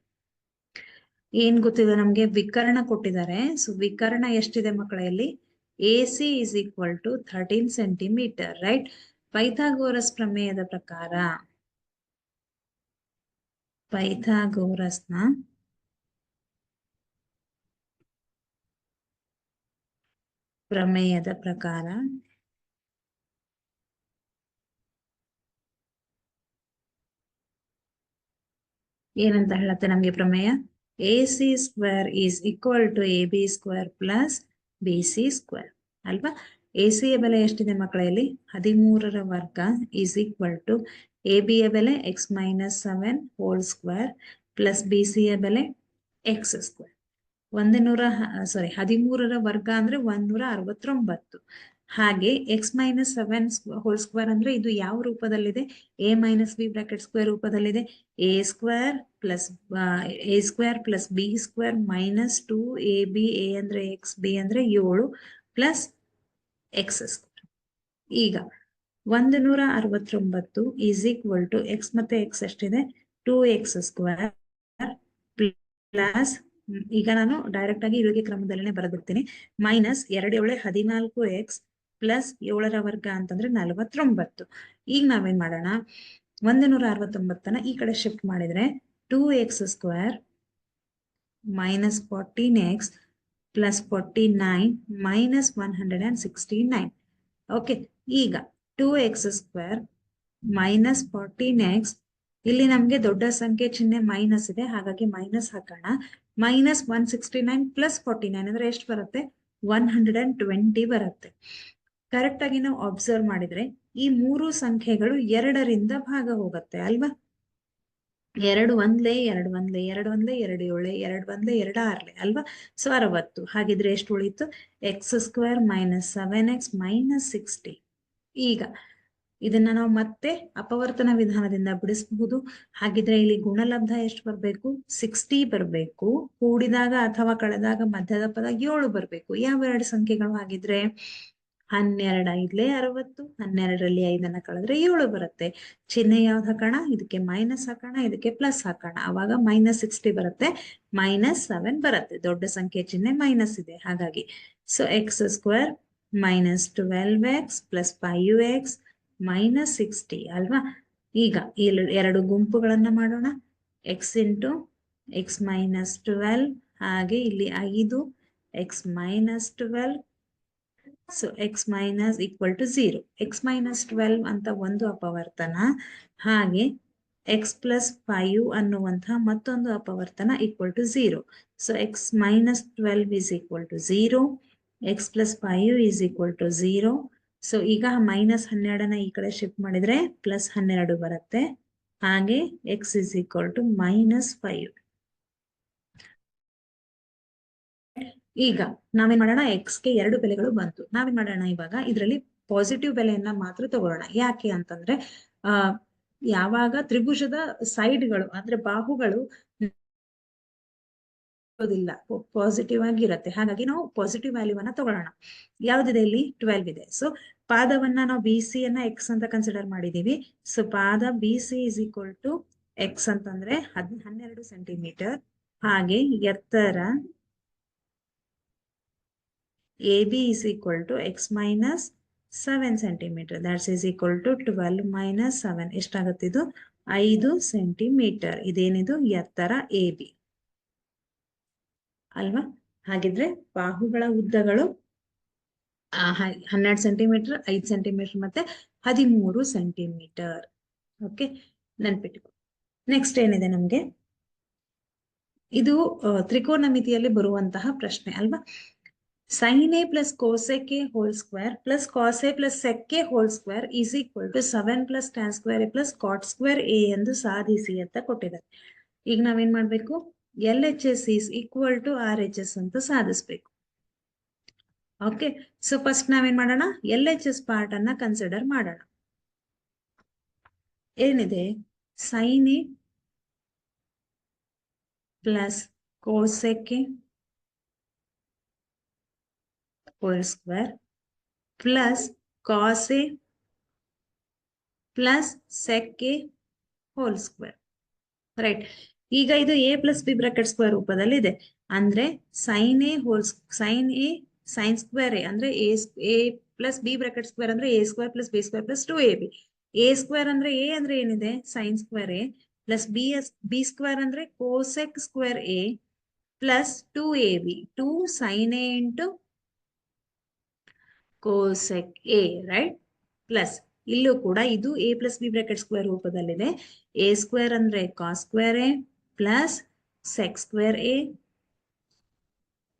ಏನ್ ಗೊತ್ತಿದೆ ನಮ್ಗೆ? ವಿಕರ್ಣ ಕೊಟ್ಟಿದ್ದಾರೆ. ಸೊ ವಿಕರ್ಣ ಎಷ್ಟಿದೆ ಮಕ್ಕಳಲ್ಲಿ? AC is equal to 13 centimetre. Right? Pythagoras ಪ್ರಮೇಯದ ಪ್ರಕಾರ, ಪೈಥಾಗೋರಸ್ನ ಪ್ರಮೇಯದ ಪ್ರಕಾರ ಏನಂತ ಹೇಳುತ್ತೆ ನಮ್ಗೆ ಪ್ರಮೇಯ? AC² is equal to AB² plus BC² ಅಲ್ವಾ. AC ಯ ಬೆಲೆ ಎಷ್ಟಿದೆ ಮಕ್ಕಳಲ್ಲಿ? 13ರ ವರ್ಗ ಈಸ್ ಈಕ್ವಲ್ ಟು AB ಯ ಬೆಲೆ x minus 7 whole square plus BC ಯ ಬೆಲೆ x². 13ರ ವರ್ಗ ಅಂದ್ರೆ 169. ಹಾಗೆ x ಮೈನಸ್ 7 ಹೋಲ್ ಸ್ಕ್ವೇರ್ ಅಂದ್ರೆ ಇದು ಯಾವ ರೂಪದಲ್ಲಿದೆ? a minus b bracket square ರೂಪದಲ್ಲಿದೆ. a² plus b² minus 2ab, a ಅಂದ್ರೆ x, b ಅಂದ್ರೆ 7 ಪ್ಲಸ್ x². ಈಗ 169 ಈಸ್ ಈಕ್ವಲ್ ಟು x ಮತ್ತೆ x ಎಷ್ಟಿದೆ? 2x² ಪ್ಲಸ್, ಈಗ ನಾನು ಡೈರೆಕ್ಟ್ ಆಗಿ ಇಳಿಕೆ ಕ್ರಮದಲ್ಲೇ ಬರೆದಿರ್ತೀನಿ, ಮೈನಸ್ 2 7 14x ಪ್ಲಸ್ 7ರ ವರ್ಗ ಅಂತಂದ್ರೆ 49. ಈಗ ನಾವೇನ್ ಮಾಡೋಣ? 169ನ ಈ ಕಡೆ ಶಿಫ್ಟ್ ಮಾಡಿದ್ರೆ 2x² minus 14x plus 49 minus 169. Okay, ಈಗ 2x² ಮೈನಸ್ 14x, ಇಲ್ಲಿ ನಮ್ಗೆ ದೊಡ್ಡ ಸಂಖ್ಯೆ ಚಿಹ್ನೆ ಮೈನಸ್ ಇದೆ, ಹಾಗಾಗಿ ಮೈನಸ್ ಹಾಕೋಣ. ಮೈನಸ್ 169 ಪ್ಲಸ್ 49 ಅಂದ್ರೆ ಎಷ್ಟು ಬರುತ್ತೆ? 120 ಬರುತ್ತೆ. ಕರೆಕ್ಟ್ ಆಗಿ ನಾವು ಅಬ್ಸರ್ವ್ ಮಾಡಿದ್ರೆ ಈ ಮೂರು ಸಂಖ್ಯೆಗಳು 2ರಿಂದ ಭಾಗ ಹೋಗುತ್ತೆ ಅಲ್ವಾ. ಎರಡು ಒಂದ್ಲೆ ಎರಡು ಒಂದ್ಲೆ ಎರಡು ಒಂದ್ಲೆ ಎರಡು ಏಳೆ ಎರಡು ಒಂದ್ಲೆ ಎರಡು ಆರ್ಲೆ ಅಲ್ವಾ? ಸೊ 60. ಹಾಗಿದ್ರೆ ಎಷ್ಟು ಉಳಿತು? x² - 7x - 60. ಈಗ ಇದನ್ನ ನಾವು ಮತ್ತೆ ಅಪವರ್ತನ ವಿಧಾನದಿಂದ ಬಿಡಿಸಬಹುದು. ಹಾಗಿದ್ರೆ ಇಲ್ಲಿ ಗುಣಲಬ್ಧ ಎಷ್ಟು ಬರಬೇಕು? 60 ಬರಬೇಕು. ಕೂಡಿದಾಗ ಅಥವಾ ಕಳೆದಾಗ ಮಧ್ಯದ ಪದ 7 ಬರಬೇಕು. ಯಾವ ಎರಡು ಸಂಖ್ಯೆಗಳು? ಹಾಗಿದ್ರೆ 12 5 60, 12ರಲ್ಲಿ 5 ಕಳೆದ್ರೆ 7 ಬರುತ್ತೆ. ಚಿಹ್ನೆ ಯಾವ್ದು ಹಾಕೋಣ? ಇದಕ್ಕೆ ಮೈನಸ್ ಹಾಕೋಣ, ಇದಕ್ಕೆ ಪ್ಲಸ್ ಹಾಕೋಣ. ಅವಾಗ -60 ಬರುತ್ತೆ, -7 ಬರುತ್ತೆ. ದೊಡ್ಡ ಸಂಖ್ಯೆ ಚಿಹ್ನೆ ಮೈನಸ್ ಇದೆ, ಹಾಗಾಗಿ. ಸೊ x² - 12x + 5x - 60 ಅಲ್ವಾ? ಈಗ ಈ ಎರಡು ಗುಂಪುಗಳನ್ನ ಮಾಡೋಣ. x × x - 12 ಹಾಗೆ ಇಲ್ಲಿ 5 x - 12. So x - 0. x - 12 ಅಂತ ಒಂದು ಅಪವರ್ತನ, ಹಾಗೆ x + 5 ಅನ್ನುವಂತಹ ಮತ್ತೊಂದು ಅಪವರ್ತನ = 0. So x - 12 = 0, x + 5 = 0. ಸೊ ಈಗ -12ನ ಈ ಕಡೆ ಶಿಫ್ಟ್ ಮಾಡಿದ್ರೆ +12 ಬರುತ್ತೆ. ಹಾಗೆ x = -5. ಈಗ ನಾವೇನ್ ಮಾಡೋಣ? x ಗೆ ಎರಡು ಬೆಲೆಗಳು ಬಂತು. ನಾವೇನ್ ಮಾಡೋಣ? ಇವಾಗ ಇದರಲ್ಲಿ ಪಾಸಿಟಿವ್ ಬೆಲೆಯನ್ನ ಮಾತ್ರ ತಗೊಳ್ಳೋಣ. ಯಾಕೆ ಅಂತಂದ್ರೆ ಯಾವಾಗ ತ್ರಿಭುಜದ ಸೈಡ್ಗಳು ಅಂದ್ರೆ ಬಾಹುಗಳು ಪಾಸಿಟಿವ್ ಆಗಿರುತ್ತೆ, ಹಾಗಾಗಿ ನಾವು ಪಾಸಿಟಿವ್ ವ್ಯಾಲ್ಯೂವನ್ನ ತಗೊಳ್ಳೋಣ. ಯಾವ್ದಿದೆ ಇಲ್ಲಿ? 12 ಇದೆ. ಸೊ ಪಾದವನ್ನ ನಾವು BC ಯನ್ನ x ಅಂತ ಕನ್ಸಿಡರ್ ಮಾಡಿದೀವಿ. ಸೊ ಪಾದ BC = x ಅಂತಂದ್ರೆ 12 ಸೆಂಟಿಮೀಟರ್. ಹಾಗೆ ಎತ್ತರ AB = x - 7 ಸೆಂಟಿಮೀಟರ್. ದಟ್ಸ್ = 12 - 7. ಎಷ್ಟಾಗುತ್ತೆ ಇದು? 5 ಸೆಂಟಿಮೀಟರ್. ಇದೇನಿದು? ಎತ್ತರ AB ಅಲ್ವಾ? ಹಾಗಿದ್ರೆ ಬಾಹುಗಳ ಉದ್ದಗಳು 12 ಸೆಂಟಿಮೀಟರ್, 5 ಸೆಂಟಿಮೀಟರ್ ಮತ್ತೆ 13 ಸೆಂಟಿಮೀಟರ್. ಓಕೆ, ನೆನ್ಪಿಟ್ಕೊ. ನೆಕ್ಸ್ಟ್ ಏನಿದೆ ನಮ್ಗೆ? ಇದು ತ್ರಿಕೋನಮಿತಿಯಲ್ಲಿ ಬರುವಂತಹ ಪ್ರಶ್ನೆ ಅಲ್ವಾ? sin A + cos A whole square + cos A + sec A whole square = 7 + tan² A + cot² A ಎಂದು ಸಾಧಿಸಿ ಅಂತ ಕೊಟ್ಟಿದ್ದಾರೆ. ಈಗ ನಾವೇನ್ ಮಾಡ್ಬೇಕು? LHS = RHS ಅಂತ ಸಾಧಿಸ್ಬೇಕು. ಓಕೆ, ಸೊ ಫಸ್ಟ್ ನಾವೇನ್ ಮಾಡೋಣ? LHS ಪಾರ್ಟ್ ಅನ್ನ ಕನ್ಸಿಡರ್ ಮಾಡೋಣ. ಏನಿದೆ? sin A + cos A whole square + cos A + sec A whole square. Right. ಈಗ ಇದು A + B ಬ್ರಾಕೆಟ್ ಸ್ಕ್ವೇರ್ ರೂಪದಲ್ಲಿ ಇದೆ. ಅಂದ್ರೆ sin A sin² A ಅಂದ್ರೆ A + B ಬ್ರಾಕೆಟ್ ಸ್ಕ್ವೇರ್ ಅಂದ್ರೆ A² + B² + 2AB. A² ಅಂದ್ರೆ A ಅಂದ್ರೆ ಏನಿದೆ? sin² A + B² ಅಂದ್ರೆ cosec² A + 2AB. 2 sin A × cosec A, right? Plus ಇಲ್ಲೂ ಕೂಡ ಇದು A + B ಬ್ರಾಕೆಟ್ ಸ್ಕ್ವೇರ್ ರೂಪದಲ್ಲಿದೆ. A² ಅಂದ್ರೆ cos² A + sec² A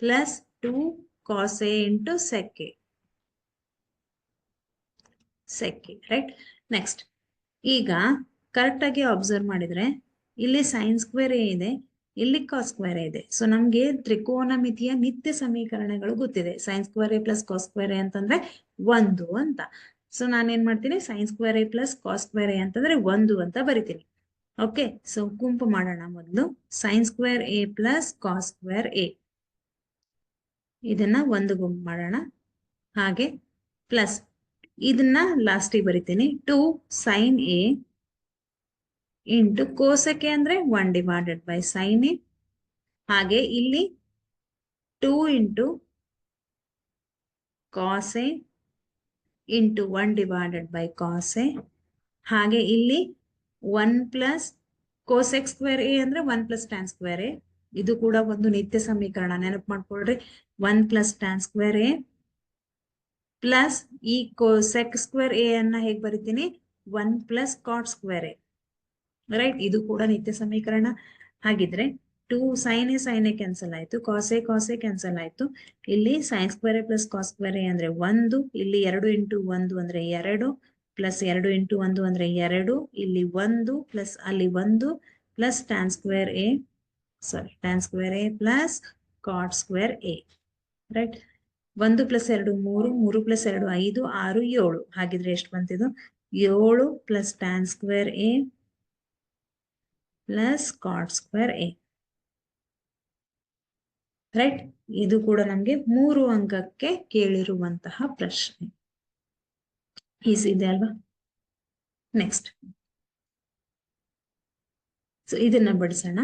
+ 2 cos A × sec A. sec A, right? Next ಈಗ ಕರೆಕ್ಟ್ ಆಗಿ ಅಬ್ಸರ್ವ್ ಮಾಡಿದ್ರೆ ಇಲ್ಲಿ sin² A ಇದೆ, ಇಲ್ಲಿ cos² A ಇದೆ. ಸೊ ನಮ್ಗೆ ತ್ರಿಕೋನಮಿತಿಯ ನಿತ್ಯ ಸಮೀಕರಣಗಳು ಗೊತ್ತಿದೆ. sin² A + cos² A ಅಂತಂದ್ರೆ 1 ಅಂತ. ಸೊ ನಾನೇನ್ ಮಾಡ್ತೀನಿ? sin² A + cos² A ಅಂತಂದ್ರೆ 1 ಅಂತ ಬರಿತೀನಿ. ಓಕೆ, ಸೊ ಗುಂಪು ಮಾಡೋಣ. ಮೊದಲು sin² A + cos² A ಇದನ್ನ ಒಂದು ಗುಂಪು ಮಾಡೋಣ. ಹಾಗೆ ಪ್ಲಸ್ ಇದನ್ನ ಲಾಸ್ಟಿಗೆ ಬರಿತೀನಿ. 2 sin A × cosec A ಅಂದ್ರೆ 1 / sin A. ಹಾಗೆ ಇಲ್ಲಿ 2 × cos A × 1 / cos A. ಹಾಗೆ ಇಲ್ಲಿ 1 + cosec² A ಅಂದ್ರೆ 1 + tan² A. ಇದು ಕೂಡ ಒಂದು ನಿತ್ಯ ಸಮೀಕರಣ, ನೆನಪು ಮಾಡ್ಕೊಳ್ರಿ. 1 + tan² A ಪ್ಲಸ್ ಈ sec² A ಅನ್ನ ಹೇಗೆ ಬರಿತೀನಿ? 1 + cot² A, ರೈಟ್? ಇದು ಕೂಡ ನಿತ್ಯ ಸಮೀಕರಣ. ಹಾಗಿದ್ರೆ 2 sin A ಕ್ಯಾನ್ಸಲ್ ಆಯ್ತು, cos A ಕ್ಯಾನ್ಸಲ್ ಆಯ್ತು. ಇಲ್ಲಿ sin² A + cos² A ಅಂದ್ರೆ 1, ಇಲ್ಲಿ 2 × 1 ಅಂದ್ರೆ 2 + 2 × 1 ಅಂದ್ರೆ 2, ಇಲ್ಲಿ 1 ಪ್ಲಸ್ ಅಲ್ಲಿ 1 plus tan square A tan square A plus cot square A right. 1 plus 2 3, 3 plus 2 5, 6 7. ಹಾಗಿದ್ರೆ ಎಷ್ಟು ಬಂತಿದ್ದು 7 plus tan square A plus cot square A right. ಇದು ಕೂಡ ನಮ್ಗೆ 3 ಅಂಕಕ್ಕೆ ಕೇಳಿರುವಂತಹ ಪ್ರಶ್ನೆ. ಈಸಿ ಇದೆ ಅಲ್ವಾ? ನೆಕ್ಸ್ಟ್ ಸೊ ಇದನ್ನ ಬಿಡಿಸೋಣ.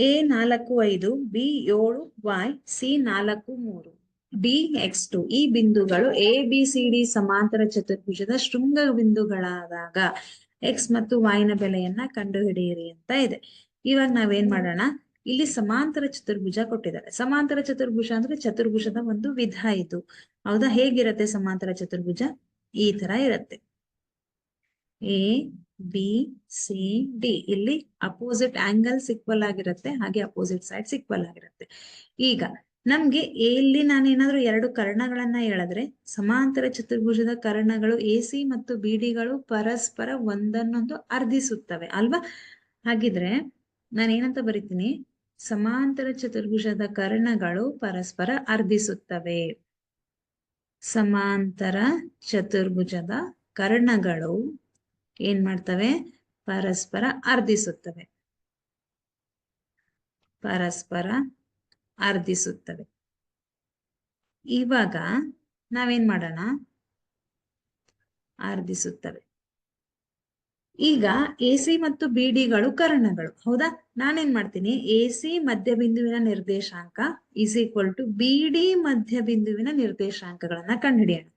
A 4 5, B 7, Y C 4 3, D x2 ಈ ಬಿಂದುಗಳು ಎ ಬಿ ಸಿ ಡಿ ಸಮಾಂತರ ಚತುರ್ಭುಜದ ಶೃಂಗ ಬಿಂದುಗಳಾದಾಗ ಎಕ್ಸ್ ಮತ್ತು y ನ ಬೆಲೆಯನ್ನ ಕಂಡುಹಿಡಿಯಿರಿ ಅಂತ ಇದೆ. ಇವಾಗ ನಾವೇನ್ ಮಾಡೋಣ, ಇಲ್ಲಿ ಸಮಾಂತರ ಚತುರ್ಭುಜ ಕೊಟ್ಟಿದ್ದಾರೆ. ಸಮಾಂತರ ಚತುರ್ಭುಜ ಅಂದ್ರೆ ಚತುರ್ಭುಜದ ಒಂದು ವಿಧ ಇದು. ಹೌದಾ? ಹೇಗಿರತ್ತೆ ಸಮಾಂತರ ಚತುರ್ಭುಜ? ಈ ತರ ಇರತ್ತೆ. ಎ ಬಿ ಸಿ ಡಿ ಇಲ್ಲಿ ಅಪೋಸಿಟ್ ಆಂಗಲ್ಸ್ ಈಕ್ವಲ್ ಆಗಿರುತ್ತೆ, ಹಾಗೆ ಅಪೋಸಿಟ್ ಸೈಡ್ಸ್ ಈಕ್ವಲ್ ಆಗಿರುತ್ತೆ. ಈಗ ನಮ್ಗೆ ಇಲ್ಲಿ ನಾನೇನಾದ್ರೂ 2 ಕರ್ಣಗಳನ್ನ ಹೇಳಿದ್ರೆ ಸಮಾಂತರ ಚತುರ್ಭುಜದ ಕರ್ಣಗಳು ಎ ಸಿ ಮತ್ತು ಬಿ ಡಿಗಳು ಪರಸ್ಪರ ಒಂದನ್ನೊಂದು ಅರ್ಧಿಸುತ್ತವೆ ಅಲ್ವಾ? ಹಾಗಿದ್ರೆ ನಾನೇನಂತ ಬರಿತೀನಿ, ಸಮಾಂತರ ಚತುರ್ಭುಜದ ಕರ್ಣಗಳು ಪರಸ್ಪರ ಅರ್ಧಿಸುತ್ತವೆ. ಸಮಾಂತರ ಚತುರ್ಭುಜದ ಕರ್ಣಗಳು ಏನ್ ಮಾಡ್ತವೆ? ಪರಸ್ಪರ ಅರ್ಧಿಸುತ್ತವೆ. ಪರಸ್ಪರ ಅರ್ಧಿಸುತ್ತವೆ. ಇವಾಗ ನಾವೇನ್ ಮಾಡೋಣ, ಅರ್ಧಿಸುತ್ತವೆ. ಈಗ ಎ ಸಿ ಮತ್ತು ಬಿ ಡಿಗಳು ಕರ್ಣಗಳು. ಹೌದಾ? ನಾನೇನ್ ಮಾಡ್ತೀನಿ, ಎ ಸಿ ಮಧ್ಯಬಿಂದುವಿನ ನಿರ್ದೇಶಾಂಕ is equal to B D ಮಧ್ಯಬಿಂದುವಿನ ನಿರ್ದೇಶಾಂಕಗಳನ್ನ ಕಂಡುಹಿಡಿಯೋಣ.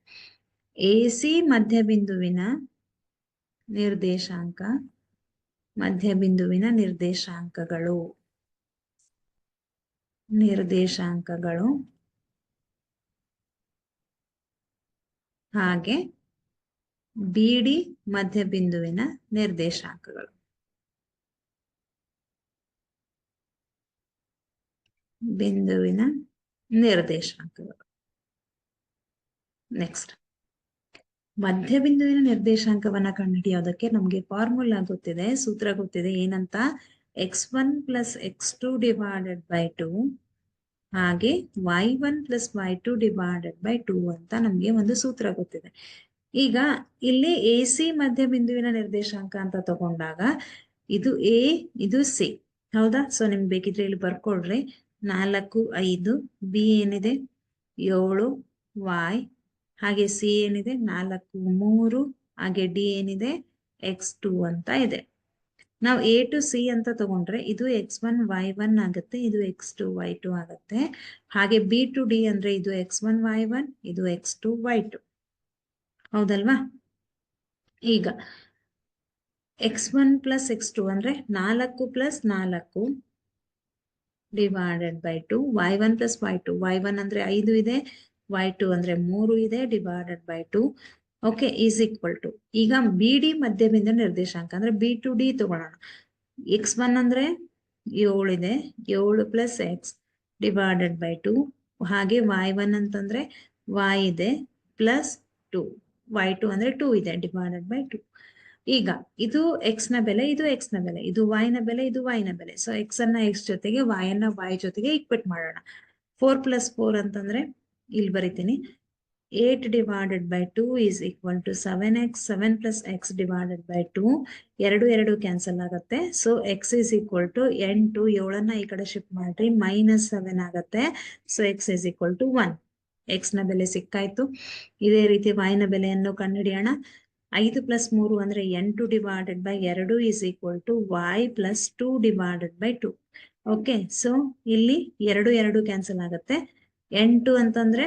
ಎ ಸಿ ಮಧ್ಯಬಿಂದುವಿನ ನಿರ್ದೇಶಾಂಕ, ಮಧ್ಯಬಿಂದುವಿನ ನಿರ್ದೇಶಾಂಕಗಳು ಹಾಗೆ ಬಿ ಡಿ ಮಧ್ಯಬಿಂದುವಿನ ನಿರ್ದೇಶಾಂಕಗಳು. ಬಿಂದುವಿನ ನಿರ್ದೇಶಾಂಕಗಳು. ನೆಕ್ಸ್ಟ್ ಮಧ್ಯಬಿಂದುವಿನ ನಿರ್ದೇಶಾಂಕವನ್ನ ಕಂಡುಹಿಡಿಯೋದಕ್ಕೆ ನಮ್ಗೆ ಫಾರ್ಮುಲಾ ಗೊತ್ತಿದೆ, ಸೂತ್ರ ಗೊತ್ತಿದೆ. ಏನಂತ? x1 plus x2 divided by 2 ಹಾಗೆ y1 plus y2 divided by 2 ಅಂತ ನಮ್ಗೆ ಒಂದು ಸೂತ್ರ ಗೊತ್ತಿದೆ. ಈಗ ಇಲ್ಲಿ ಎ ಸಿ ಮಧ್ಯಬಿಂದುವಿನ ನಿರ್ದೇಶಾಂಕ ಅಂತ ತಗೊಂಡಾಗ ಇದು ಎ, ಇದು ಸಿ. ಹೌದಾ? ಸೊ ನಿಮ್ಗೆ ಬೇಕಿದ್ರೆ ಇಲ್ಲಿ ಬರ್ಕೊಡ್ರಿ. 4 5, ಬಿ ಏನಿದೆ 7, y ಹಾಗೆ ಸಿ ಏನಿದೆ 4 3, ಹಾಗೆ ಡಿ ಏನಿದೆ x2 ಅಂತ ಇದೆ. ನಾವು ಎ ಟು ಸಿ ಅಂತ ತಗೊಂಡ್ರೆ ಇದು x1 y1 ಆಗುತ್ತೆ, ಇದು x2 y2 ಆಗುತ್ತೆ. ಹಾಗೆ ಬಿ ಟು ಡಿ ಅಂದ್ರೆ ಇದು x1 y1, ಇದು x2 y2. ಹೌದಲ್ವಾ? ಈಗ x1 ಪ್ಲಸ್ x2 ಅಂದ್ರೆ 4 plus 4 divided by 2, y1 plus y2, y1 ಅಂದ್ರೆ 5 ಇದೆ, y2 ಅಂದ್ರೆ 3 ಇದೆ, divided by 2. Okay, is equal to ಈಗ ಬಿ ಡಿ ಮಧ್ಯಬಿಂದು ನಿರ್ದೇಶಾಂಕ ಅಂದ್ರೆ ಬಿ ಟು ಡಿ ತಗೊಳ್ಳೋಣ. x1 ಅಂದ್ರೆ 7 ಇದೆ, 7 ಪ್ಲಸ್ ಎಕ್ಸ್ ಡಿವೈಡೆಡ್ ಬೈ 2 ಹಾಗೆ y1 ಅಂತಂದ್ರೆ y ಇದೆ ಪ್ಲಸ್ 2, y2 ಅಂದ್ರೆ 2 ಇದೆ ಡಿವೈಡೆಡ್ ಬೈ 2. ಈಗ ಇದು ಎಕ್ಸ್ ನ ಬೆಲೆ, ಇದು ಎಕ್ಸ್ ನ ಬೆಲೆ, ಇದು y ನ ಬೆಲೆ, ಇದು y ನ ಬೆಲೆ. ಸೊ ಎಕ್ಸ್ ಅನ್ನ ಎಕ್ಸ್ ಜೊತೆಗೆ y ಅನ್ನ y ಜೊತೆಗೆ ಈಕ್ವೇಟ್ ಮಾಡೋಣ. 4 ಪ್ಲಸ್ 4 ಅಂತಂದ್ರೆ ಇಲ್ಲಿ ಬರಿತೀನಿ 8 divided by 2 is equal to 7x, 7 plus X divided by 2. 2 cancel ಆಗುತ್ತೆ. So X is equal to 8, 7ನ್ನ ಈ ಕಡೆ ಶಿಫ್ಟ್ ಮಾಡ್ರಿ -7 ಆಗುತ್ತೆ. So X is equal to 1. X ನ ಬೆಲೆ ಸಿಕ್ಕಾಯ್ತು. ಇದೇ ರೀತಿ y ನ ಬೆಲೆಯನ್ನು ಕಂಡುಹಿಡಿಯೋಣ. 5 ಪ್ಲಸ್ 3 ಅಂದ್ರೆ 8 divided by 2 is equal to y plus 2 divided by 2. Okay, so ಇಲ್ಲಿ 2 ಕ್ಯಾನ್ಸಲ್ ಆಗುತ್ತೆ. 8 ಅಂತಂದ್ರೆ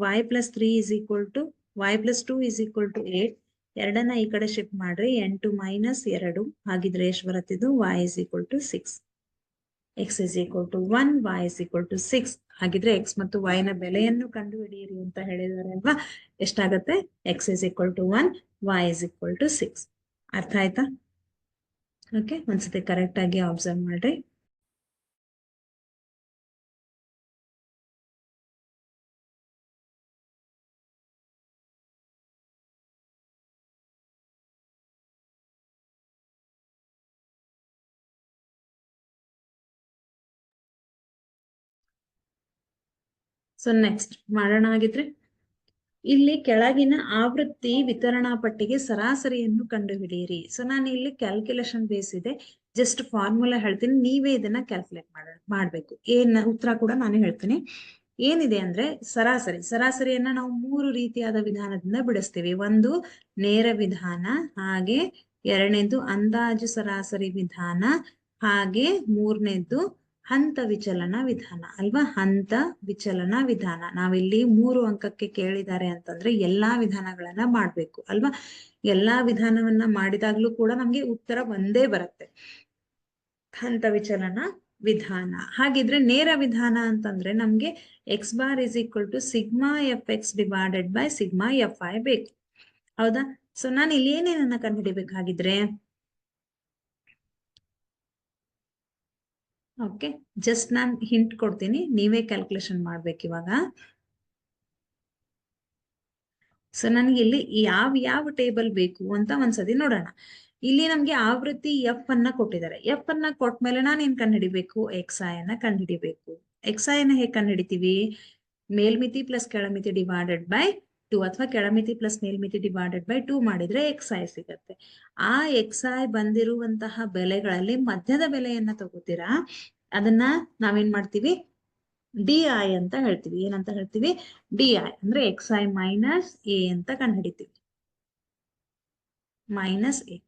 y plus 3 is equal to y plus 2 is equal to 8. 2ನ್ನ ಈ ಕಡೆ ಶಿಫ್ಟ್ ಮಾಡ್ರಿ 8 ಮೈನಸ್ 2 ಹಾಗಿದ್ರೆ ಎಷ್ಟು ಬರುತ್ತಿದ್ದು y is equal to 6. x is equal to 1, y is equal to 6. ಹಾಗಿದ್ರೆ x ಮತ್ತು y ನ ಬೆಲೆಯನ್ನು ಕಂಡುಹಿಡಿಯಿರಿ ಅಂತ ಹೇಳಿದಾರೆ ಅಲ್ವಾ? ಎಷ್ಟಾಗತ್ತೆ? x is equal to 1, y is equal to 6. ಅರ್ಥ ಆಯ್ತಾ? ಓಕೆ, ಒಂದ್ಸತಿ ಕರೆಕ್ಟ್ ಆಗಿ ಅಬ್ಸರ್ವ್ ಮಾಡ್ರಿ. ಸೊ ನೆಕ್ಸ್ಟ್ ಮಾಡೋಣ ಆಗಿದ್ರೆ. ಇಲ್ಲಿ ಕೆಳಗಿನ ಆವೃತ್ತಿ ವಿತರಣಾ ಪಟ್ಟಿಗೆ ಸರಾಸರಿಯನ್ನು ಕಂಡುಹಿಡಿಯಿರಿ. ಸೊ ನಾನು ಇಲ್ಲಿ ಕ್ಯಾಲ್ಕುಲೇಷನ್ ಬೇಸ್ ಇದೆ, ಜಸ್ಟ್ ಫಾರ್ಮುಲಾ ಹೇಳ್ತೀನಿ, ನೀವೇ ಇದನ್ನ ಕ್ಯಾಲ್ಕುಲೇಟ್ ಮಾಡ್ಬೇಕು. ಉತ್ತರ ಕೂಡ ನಾನು ಹೇಳ್ತೀನಿ. ಏನಿದೆ ಅಂದ್ರೆ ಸರಾಸರಿಯನ್ನ ನಾವು 3 ರೀತಿಯಾದ ವಿಧಾನದಿಂದ ಬಿಡಿಸ್ತೀವಿ. ಒಂದು ನೇರ ವಿಧಾನ, ಹಾಗೆ ಎರಡನೇದು ಅಂದಾಜು ಸರಾಸರಿ ವಿಧಾನ, ಹಾಗೆ ಮೂರನೇದು ಹಂತ ವಿಚಲನ ವಿಧಾನ ಅಲ್ವಾ. ಹಂತ ವಿಚಲನ ವಿಧಾನ ನಾವಿಲ್ಲಿ 3 ಅಂಕಕ್ಕೆ ಕೇಳಿದ್ದಾರೆ ಅಂತಂದ್ರೆ ಎಲ್ಲಾ ವಿಧಾನಗಳನ್ನ ಮಾಡ್ಬೇಕು ಅಲ್ವಾ. ಎಲ್ಲಾ ವಿಧಾನವನ್ನ ಮಾಡಿದಾಗ್ಲೂ ಕೂಡ ನಮ್ಗೆ ಉತ್ತರ ಒಂದೇ ಬರುತ್ತೆ, ಹಂತ ವಿಚಲನ ವಿಧಾನ. ಹಾಗಿದ್ರೆ ನೇರ ವಿಧಾನ ಅಂತಂದ್ರೆ ನಮ್ಗೆ x bar is equal to sigma F X divided by sigma F I ಬೇಕು, ಹೌದಾ. ಸೊ ನಾನು ಇಲ್ಲಿ ಏನೇನನ್ನ ಕಂಡುಹಿಡಿಬೇಕಾಗಿದ್ರೆ, ಓಕೆ, ಜಸ್ಟ್ ನಾನು ಹಿಂಟ್ ಕೊಡ್ತೀನಿ, ನೀವೇ ಕ್ಯಾಲ್ಕುಲೇಷನ್ ಮಾಡ್ಬೇಕು ಇವಾಗ. ಸೊ ನನಗೆ ಇಲ್ಲಿ ಯಾವ ಟೇಬಲ್ ಬೇಕು ಅಂತ ಒಂದ್ಸತಿ ನೋಡೋಣ. ಇಲ್ಲಿ ನಮ್ಗೆ ಆವೃತ್ತಿ ಎಫ್ ಅನ್ನ ಕೊಟ್ಟಿದ್ದಾರೆ. ಎಫ್ ಅನ್ನ ಕೊಟ್ಮೇಲೆ ನಾನು ಏನ್ ಕಂಡುಹಿಡಿಬೇಕು, ಎಕ್ಸ್ ಐ ಅನ್ನ ಕಂಡುಹಿಡಿಬೇಕು. ಎಕ್ಸ್ ಐ ಅನ್ನ ಹೇಗೆ ಕಂಡುಹಿಡಿತೀವಿ, ಮೇಲ್ಮಿತಿ ಪ್ಲಸ್ ಕೆಳಮಿತಿ ಡಿವೈಡೆಡ್ ಬೈ 2 ಅಥವಾ ಕೆಳಮಿತಿ ಪ್ಲಸ್ ಮೇಲ್ಮಿತಿ ಡಿವೈಡೆಡ್ ಬೈ 2 ಮಾಡಿದ್ರೆ ಎಕ್ಸ್ ಐ ಸಿಗತ್ತೆ. ಆ ಎಕ್ಸ್ ಐ ಬಂದಿರುವಂತಹ ಬೆಲೆಗಳಲ್ಲಿ ಮಧ್ಯದ ಬೆಲೆಯನ್ನ ತಗೋತೀರಾ, ಅದನ್ನ ನಾವೇನ್ ಮಾಡ್ತೀವಿ, ಡಿ ಐ ಅಂತ ಹೇಳ್ತೀವಿ. ಏನಂತ ಹೇಳ್ತೀವಿ, ಡಿ ಐ ಅಂದ್ರೆ ಎಕ್ಸ್ ಐ ಮೈನಸ್ ಎ ಅಂತ ಕಂಡುಹಿಡಿತೀವಿ, minus A.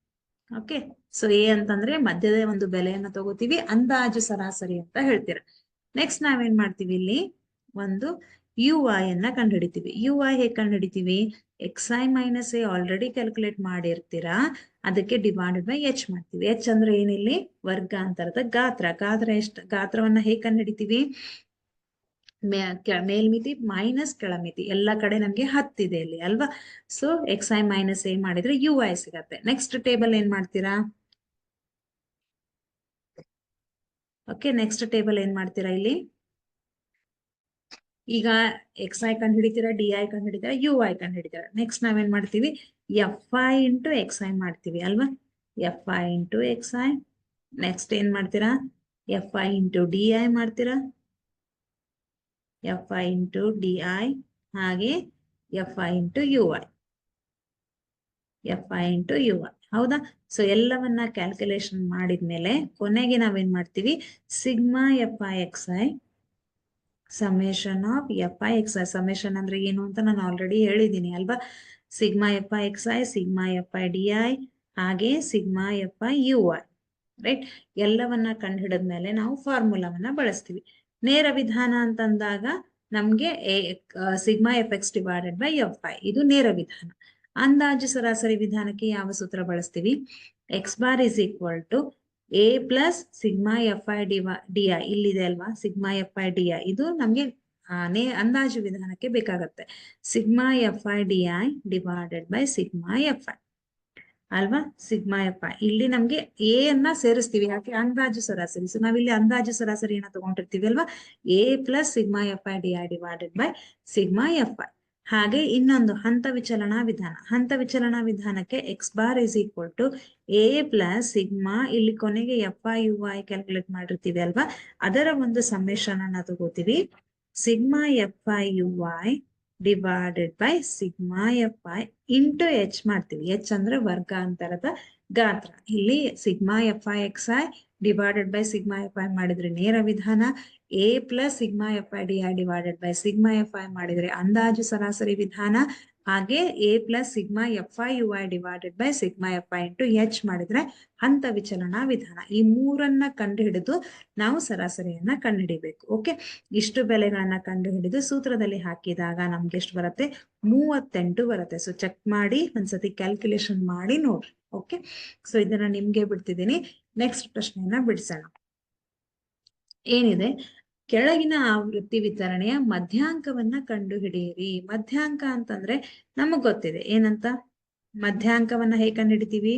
Okay, so A ಅಂತಂದ್ರೆ ಮಧ್ಯದ ಒಂದು ಬೆಲೆಯನ್ನ ತಗೋತೀವಿ, ಅಂದಾಜು ಸರಾಸರಿ ಅಂತ ಹೇಳ್ತೀರ. ನೆಕ್ಸ್ಟ್ ನಾವೇನ್ ಮಾಡ್ತೀವಿ, ಇಲ್ಲಿ ಒಂದು ಯು ಐ ಅನ್ನ ಕಂಡುಹಿಡಿತೀವಿ. ಯು ಐ ಹೇಗೆ ಕಂಡುಹಿಡಿತೀವಿ, X I minus A already calculate ಮಾಡಿರ್ತೀರಾ, ಅದಕ್ಕೆ ಡಿವೈಡೆಡ್ ಬೈ ಎಚ್ ಮಾಡ್ತೀವಿ. ಎಚ್ ಅಂದ್ರೆ ಏನಿಲ್ಲಿ, ವರ್ಗಾಂತರದ ಗಾತ್ರ ಗಾತ್ರವನ್ನ ಹೇಗೆ ಕಂಡುಹಿಡಿತೀವಿ, ಮೇಲ್ಮಿತಿ ಮೈನಸ್ ಕೆಳಮಿತಿ, ಎಲ್ಲ ಕಡೆ ನಮ್ಗೆ 10 ಇದೆ ಇಲ್ಲಿ ಅಲ್ವಾ. So X I minus A ಮಾಡಿದ್ರೆ ಯು ಐ ಸಿಗತ್ತೆ. ನೆಕ್ಸ್ಟ್ ಟೇಬಲ್ ಏನ್ ಮಾಡ್ತೀರಾ, ಓಕೆ, ನೆಕ್ಸ್ಟ್ ಟೇಬಲ್ ಏನ್ ಮಾಡ್ತೀರಾ, ಇಲ್ಲಿ ಈಗ ಎಕ್ಸ್ ಐ ಕಂಡು ಹಿಡಿತೀರಾ, ಡಿ ಐ ಕಂಡು ಹಿಡಿತೀರಾ, ಯು ಐ ಕಂಡು ಹಿಡಿತೀರಾ. ನೆಕ್ಸ್ಟ್ ನಾವೇನ್ ಮಾಡ್ತೀವಿ, F I into X I ಮಾಡ್ತೀವಿ ಅಲ್ವಾ. F I into X I. Next ಏನ್ ಮಾಡ್ತೀರಾ, F I into D I ಮಾಡ್ತೀರಾ, F I into D I, ಹಾಗೆ F I into U I, F I into U I, ಹೌದಾ. So ಎಲ್ಲವನ್ನ calculation ಮಾಡಿದ್ಮೇಲೆ ಕೊನೆಗೆ ನಾವೇನ್ ಮಾಡ್ತೀವಿ, sigma F I X I summation of F I X I. Summation ಅಂದ್ರೆ ಏನು ಅಂತ ನಾನು ಆಲ್ರೆಡಿ ಹೇಳಿದ್ದೀನಿ ಅಲ್ವಾ. Sigma F I X I, sigma F I D I, ಹಾಗೆ sigma F I U I, right. ಎಲ್ಲವನ್ನ ಕಂಡು ಹಿಡಿದ್ಮೇಲೆ ನಾವು ಫಾರ್ಮುಲಾವನ್ನ ಬಳಸ್ತೀವಿ. ನೇರ ವಿಧಾನ ಅಂತಂದಾಗ ನಮ್ಗೆ sigma F X divided by F I, ಇದು ನೇರ ವಿಧಾನ. ಅಂದಾಜು ಸರಾಸರಿ ವಿಧಾನಕ್ಕೆ ಯಾವ ಸೂತ್ರ ಬಳಸ್ತೀವಿ, X bar is equal to A plus sigma F I D I, ಇಲ್ಲಿದೆ ಅಲ್ವಾ sigma F I D I, ಇದು ನಮ್ಗೆ ಅಂದಾಜು ವಿಧಾನಕ್ಕೆ ಬೇಕಾಗತ್ತೆ. Sigma F I D I divided by sigma F I ಅಲ್ವಾ. ಸಿಗ್ಮಾ ಎಫ್ ಐ ಇಲ್ಲಿ ನಮ್ಗೆ ಎ ಅನ್ನ ಸೇರಿಸ್ತೀವಿ, ಯಾಕೆ ಅಂದಾಜು ಸರಾಸರಿ. ಸೊ ನಾವಿಲ್ಲಿ ಅಂದಾಜು ಸರಾಸರಿಯನ್ನ ತಗೊಂಡಿರ್ತೀವಿ ಅಲ್ವಾ, A plus sigma F I D I divided by sigma F I. ಹಾಗೆ ಇನ್ನೊಂದು ಹಂತ ವಿಚಲನಾ ವಿಧಾನ. ಹಂತ ವಿಚಲನಾ ವಿಧಾನಕ್ಕೆ X bar is equal to A plus sigma, ಇಲ್ಲಿ ಕೊನೆಗೆ F I U I calculate ಮಾಡಿರ್ತೀವಿ ಅಲ್ವಾ, ಅದರ ಒಂದು ಸಮ್ಮೇಶನ್ ಅನ್ನ ತಗೋತೀವಿ, sigma F I U I divided by sigma F I into H ಮಾಡ್ತೀವಿ. ಎಚ್ ಅಂದ್ರೆ ವರ್ಗಾಂತರದ ಗಾತ್ರ. ಇಲ್ಲಿ sigma F I X I divided by sigma F I ಮಾಡಿದ್ರೆ ನೇರ ವಿಧಾನ, A plus sigma F I D I divided by sigma F I ಮಾಡಿದ್ರೆ ಅಂದಾಜು ಸರಾಸರಿ ವಿಧಾನ, ಹಾಗೆ A plus sigma F I U I divided by sigma F I into H ಮಾಡಿದ್ರೆ ಹಂತ ವಿಚಲನಾ ವಿಧಾನ. ಈ ಮೂರನ್ನ ಕಂಡು ಹಿಡಿದು ನಾವು ಸರಾಸರಿಯನ್ನ ಕಂಡುಹಿಡಿಬೇಕು. ಓಕೆ, ಇಷ್ಟು ಬೆಲೆಗಳನ್ನ ಕಂಡು ಹಿಡಿದು ಸೂತ್ರದಲ್ಲಿ ಹಾಕಿದಾಗ ನಮ್ಗೆ ಎಷ್ಟು ಬರುತ್ತೆ, 38 ಬರುತ್ತೆ. ಸೊ ಚೆಕ್ ಮಾಡಿ ಒಂದ್ಸತಿ ಕ್ಯಾಲ್ಕುಲೇಷನ್ ಮಾಡಿ ನೋಡ್ರಿ. ಓಕೆ, ಸೊ ಇದನ್ನ ನಿಮ್ಗೆ ಬಿಡ್ತಿದ್ದೀನಿ. ನೆಕ್ಸ್ಟ್ ಪ್ರಶ್ನೆಯನ್ನ ಬಿಡಿಸೋಣ. ಏನಿದೆ, ಕೆಳಗಿನ ಆವೃತ್ತಿ ವಿತರಣೆಯ ಮಧ್ಯಾಂಕವನ್ನ ಕಂಡುಹಿಡಿಯಿರಿ. ಮಧ್ಯಾಂಕ ಅಂತಂದ್ರೆ ನಮಗ್ ಗೊತ್ತಿದೆ ಏನಂತ, ಮಧ್ಯಾಂಕವನ್ನ ಹೇಗೆ ಕಂಡುಹಿಡಿತೀವಿ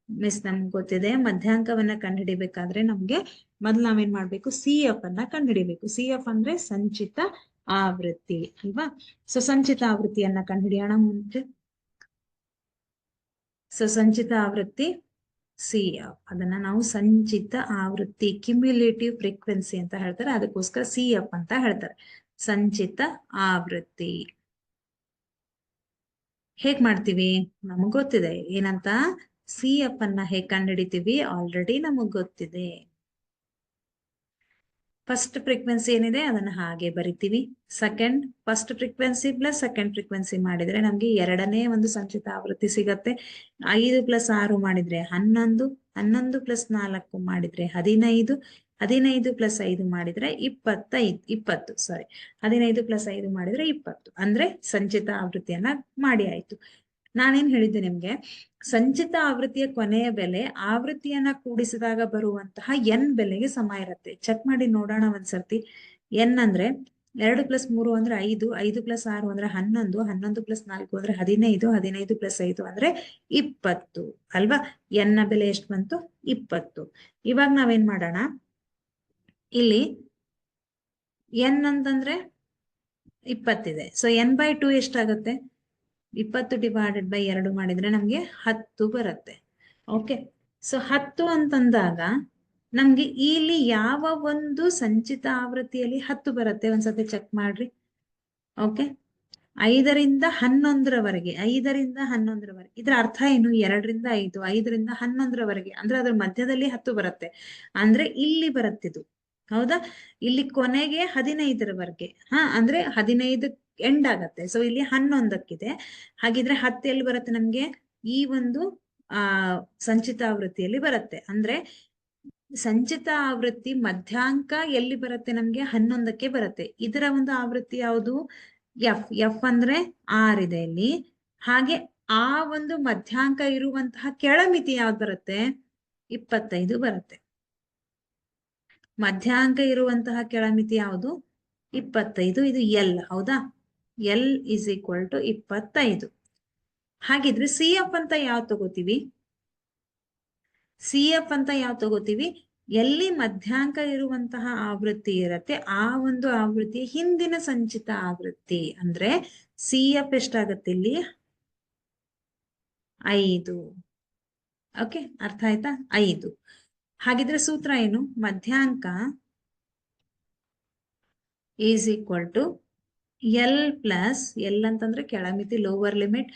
ಮಿಸ್, ನಮ್ಗೆ ಗೊತ್ತಿದೆ. ಮಧ್ಯಾಂಕವನ್ನ ಕಂಡುಹಿಡಿಬೇಕಾದ್ರೆ ನಮ್ಗೆ ಮೊದ್ಲು ನಾವೇನ್ ಮಾಡ್ಬೇಕು, ಸಿ ಎಫ್ ಅನ್ನ ಕಂಡುಹಿಡಿಬೇಕು. ಸಿ ಎಫ್ ಅಂದ್ರೆ ಸಂಚಿತ ಆವೃತ್ತಿ ಅಲ್ವಾ. ಸೊ ಸಂಚಿತ ಆವೃತ್ತಿಯನ್ನ ಕಂಡುಹಿಡಿಯೋಣ ಮುಂಚೆ. ಸೊ ಸಂಚಿತ ಆವೃತ್ತಿ ಸಿ ಎಫ್, ಅದನ್ನ ನಾವು ಸಂಚಿತ ಆವೃತ್ತಿ ಕ್ಯುಮ್ಯುಲೇಟಿವ್ ಫ್ರೀಕ್ವೆನ್ಸಿ ಅಂತ ಹೇಳ್ತಾರೆ, ಅದಕ್ಕೋಸ್ಕರ ಸಿ ಎಫ್ ಅಂತ ಹೇಳ್ತಾರೆ. ಸಂಚಿತ ಆವೃತ್ತಿ. ಹೇಗ್ ಮಾಡ್ತೀವಿ? ನಮಗ್ ಗೊತ್ತಿದೆ ಏನಂತ. CF ಅನ್ನ ಹೇಗ್ ಕಂಡುಹಿಡಿತೀವಿ ಆಲ್ರೆಡಿ ನಮಗ್ ಗೊತ್ತಿದೆ. ಫಸ್ಟ್ ಫ್ರೀಕ್ವೆನ್ಸಿ ಏನಿದೆ ಅದನ್ನ ಹಾಗೆ ಬರಿತೀವಿ. Second first frequency plus second frequency ಮಾಡಿದ್ರೆ ನಮ್ಗೆ ಎರಡನೇ ಒಂದು ಸಂಚಿತ ಆವೃತ್ತಿ ಸಿಗತ್ತೆ. 5 + 6 ಮಾಡಿದ್ರೆ 11, 11 + 4 ಮಾಡಿದ್ರೆ 15, 15 + 5 ಮಾಡಿದ್ರೆ 20. ಸಾರಿ, 15 + 5 ಮಾಡಿದ್ರೆ 20. ಅಂದ್ರೆ ಸಂಚಿತ ಆವೃತ್ತಿಯನ್ನ ಮಾಡಿ ಆಯ್ತು. ನಾನೇನ್ ಹೇಳಿದ್ದೆ ನಿಮ್ಗೆ, ಸಂಚಿತ ಆವೃತ್ತಿಯ ಕೊನೆಯ ಬೆಲೆ ಆವೃತ್ತಿಯನ್ನ ಕೂಡಿಸಿದಾಗ ಬರುವಂತಹ ಎನ್ ಬೆಲೆಗೆ ಸಮ ಇರುತ್ತೆ. ಚೆಕ್ ಮಾಡಿ ನೋಡೋಣ ಒಂದ್ಸರ್ತಿ. ಎನ್ ಅಂದ್ರೆ 2 + 3 ಅಂದ್ರೆ 5, 5 + 6 ಅಂದ್ರೆ 11, 11 + 4 ಅಂದ್ರೆ 15, 15 + 5 ಅಂದ್ರೆ 20 ಅಲ್ವಾ? ಎನ್ ನ ಬೆಲೆ ಎಷ್ಟು ಬಂತು? 20. ಇವಾಗ ನಾವೇನ್ ಮಾಡೋಣ, ಇಲ್ಲಿ ಎನ್ ಅಂತಂದ್ರೆ 20 ಇದೆ. ಸೊ n/2 ಎಷ್ಟಾಗತ್ತೆ? 20 ಡಿವೈಡೆಡ್ ಬೈ 2 ಮಾಡಿದ್ರೆ ನಮ್ಗೆ 10 ಬರುತ್ತೆ. ಓಕೆ, ಸೊ 10 ಅಂತಂದಾಗ ನಮ್ಗೆ ಇಲ್ಲಿ ಯಾವ ಒಂದು ಸಂಚಿತ ಆವೃತ್ತಿಯಲ್ಲಿ 10 ಬರುತ್ತೆ ಒಂದ್ಸತಿ ಚೆಕ್ ಮಾಡ್ರಿ. ಓಕೆ, 5ರಿಂದ 11ರವರೆಗೆ, 5ರಿಂದ 11ರವರೆಗೆ. ಇದ್ರ ಅರ್ಥ ಏನು? 2ರಿಂದ 5, 5ರಿಂದ 11ರವರೆಗೆ ಅಂದ್ರೆ ಅದ್ರ ಮಧ್ಯದಲ್ಲಿ 10 ಬರುತ್ತೆ. ಅಂದ್ರೆ ಇಲ್ಲಿ ಬರುತ್ತಿದ್ದು, ಹೌದಾ? ಇಲ್ಲಿ ಕೊನೆಗೆ 15ರವರೆಗೆ, ಅಂದ್ರೆ 15 ಎಂಡ್ ಆಗತ್ತೆ. ಸೊ ಇಲ್ಲಿ 11ಕ್ಕಿದೆ. ಹಾಗಿದ್ರೆ 10 ಎಲ್ಲಿ ಬರುತ್ತೆ ನಮ್ಗೆ? ಈ ಒಂದು ಸಂಚಿತ ಆವೃತ್ತಿಯಲ್ಲಿ ಬರುತ್ತೆ. ಅಂದ್ರೆ ಸಂಚಿತ ಆವೃತ್ತಿ ಮಧ್ಯಾಂಕ ಎಲ್ಲಿ ಬರುತ್ತೆ ನಮ್ಗೆ? 11ಕ್ಕೆ ಬರುತ್ತೆ. ಇದರ ಒಂದು ಆವೃತ್ತಿ ಯಾವುದು? ಎಫ್ ಅಂದ್ರೆ 6 ಇದೆ ಇಲ್ಲಿ. ಹಾಗೆ ಆ ಒಂದು ಮಧ್ಯಾಂಕ ಇರುವಂತಹ ಕೆಳಮಿತಿ ಯಾವ್ದು ಬರುತ್ತೆ? 25 ಬರುತ್ತೆ. ಮಧ್ಯಾಂಕ ಇರುವಂತಹ ಕೆಳಮಿತಿ ಯಾವುದು? 25. ಇದು ಎಲ್, ಹೌದಾ? L is equal to 25. ಹಾಗಿದ್ರೆ CF ಅಂತ ಯಾವ್ದು ತಗೋತೀವಿ? CF ಅಂತ ಯಾವ್ದು ತಗೋತೀವಿ? ಎಲ್ಲಿ ಮಧ್ಯಾಂಕ ಇರುವಂತಹ ಆವೃತ್ತಿ ಇರತ್ತೆ ಆ ಒಂದು ಆವೃತ್ತಿಯ ಹಿಂದಿನ ಸಂಚಿತ ಆವೃತ್ತಿ. ಅಂದ್ರೆ CF ಎಷ್ಟಾಗತ್ತೆ ಇಲ್ಲಿ? 5. ಓಕೆ, ಅರ್ಥ ಆಯ್ತಾ? 5. ಹಾಗಿದ್ರೆ ಸೂತ್ರ ಏನು? ಮಧ್ಯಾಂಕ is equal to L plus, L ಅಂತಂದ್ರೆ ಕೆಳಮಿತಿ, lower limit,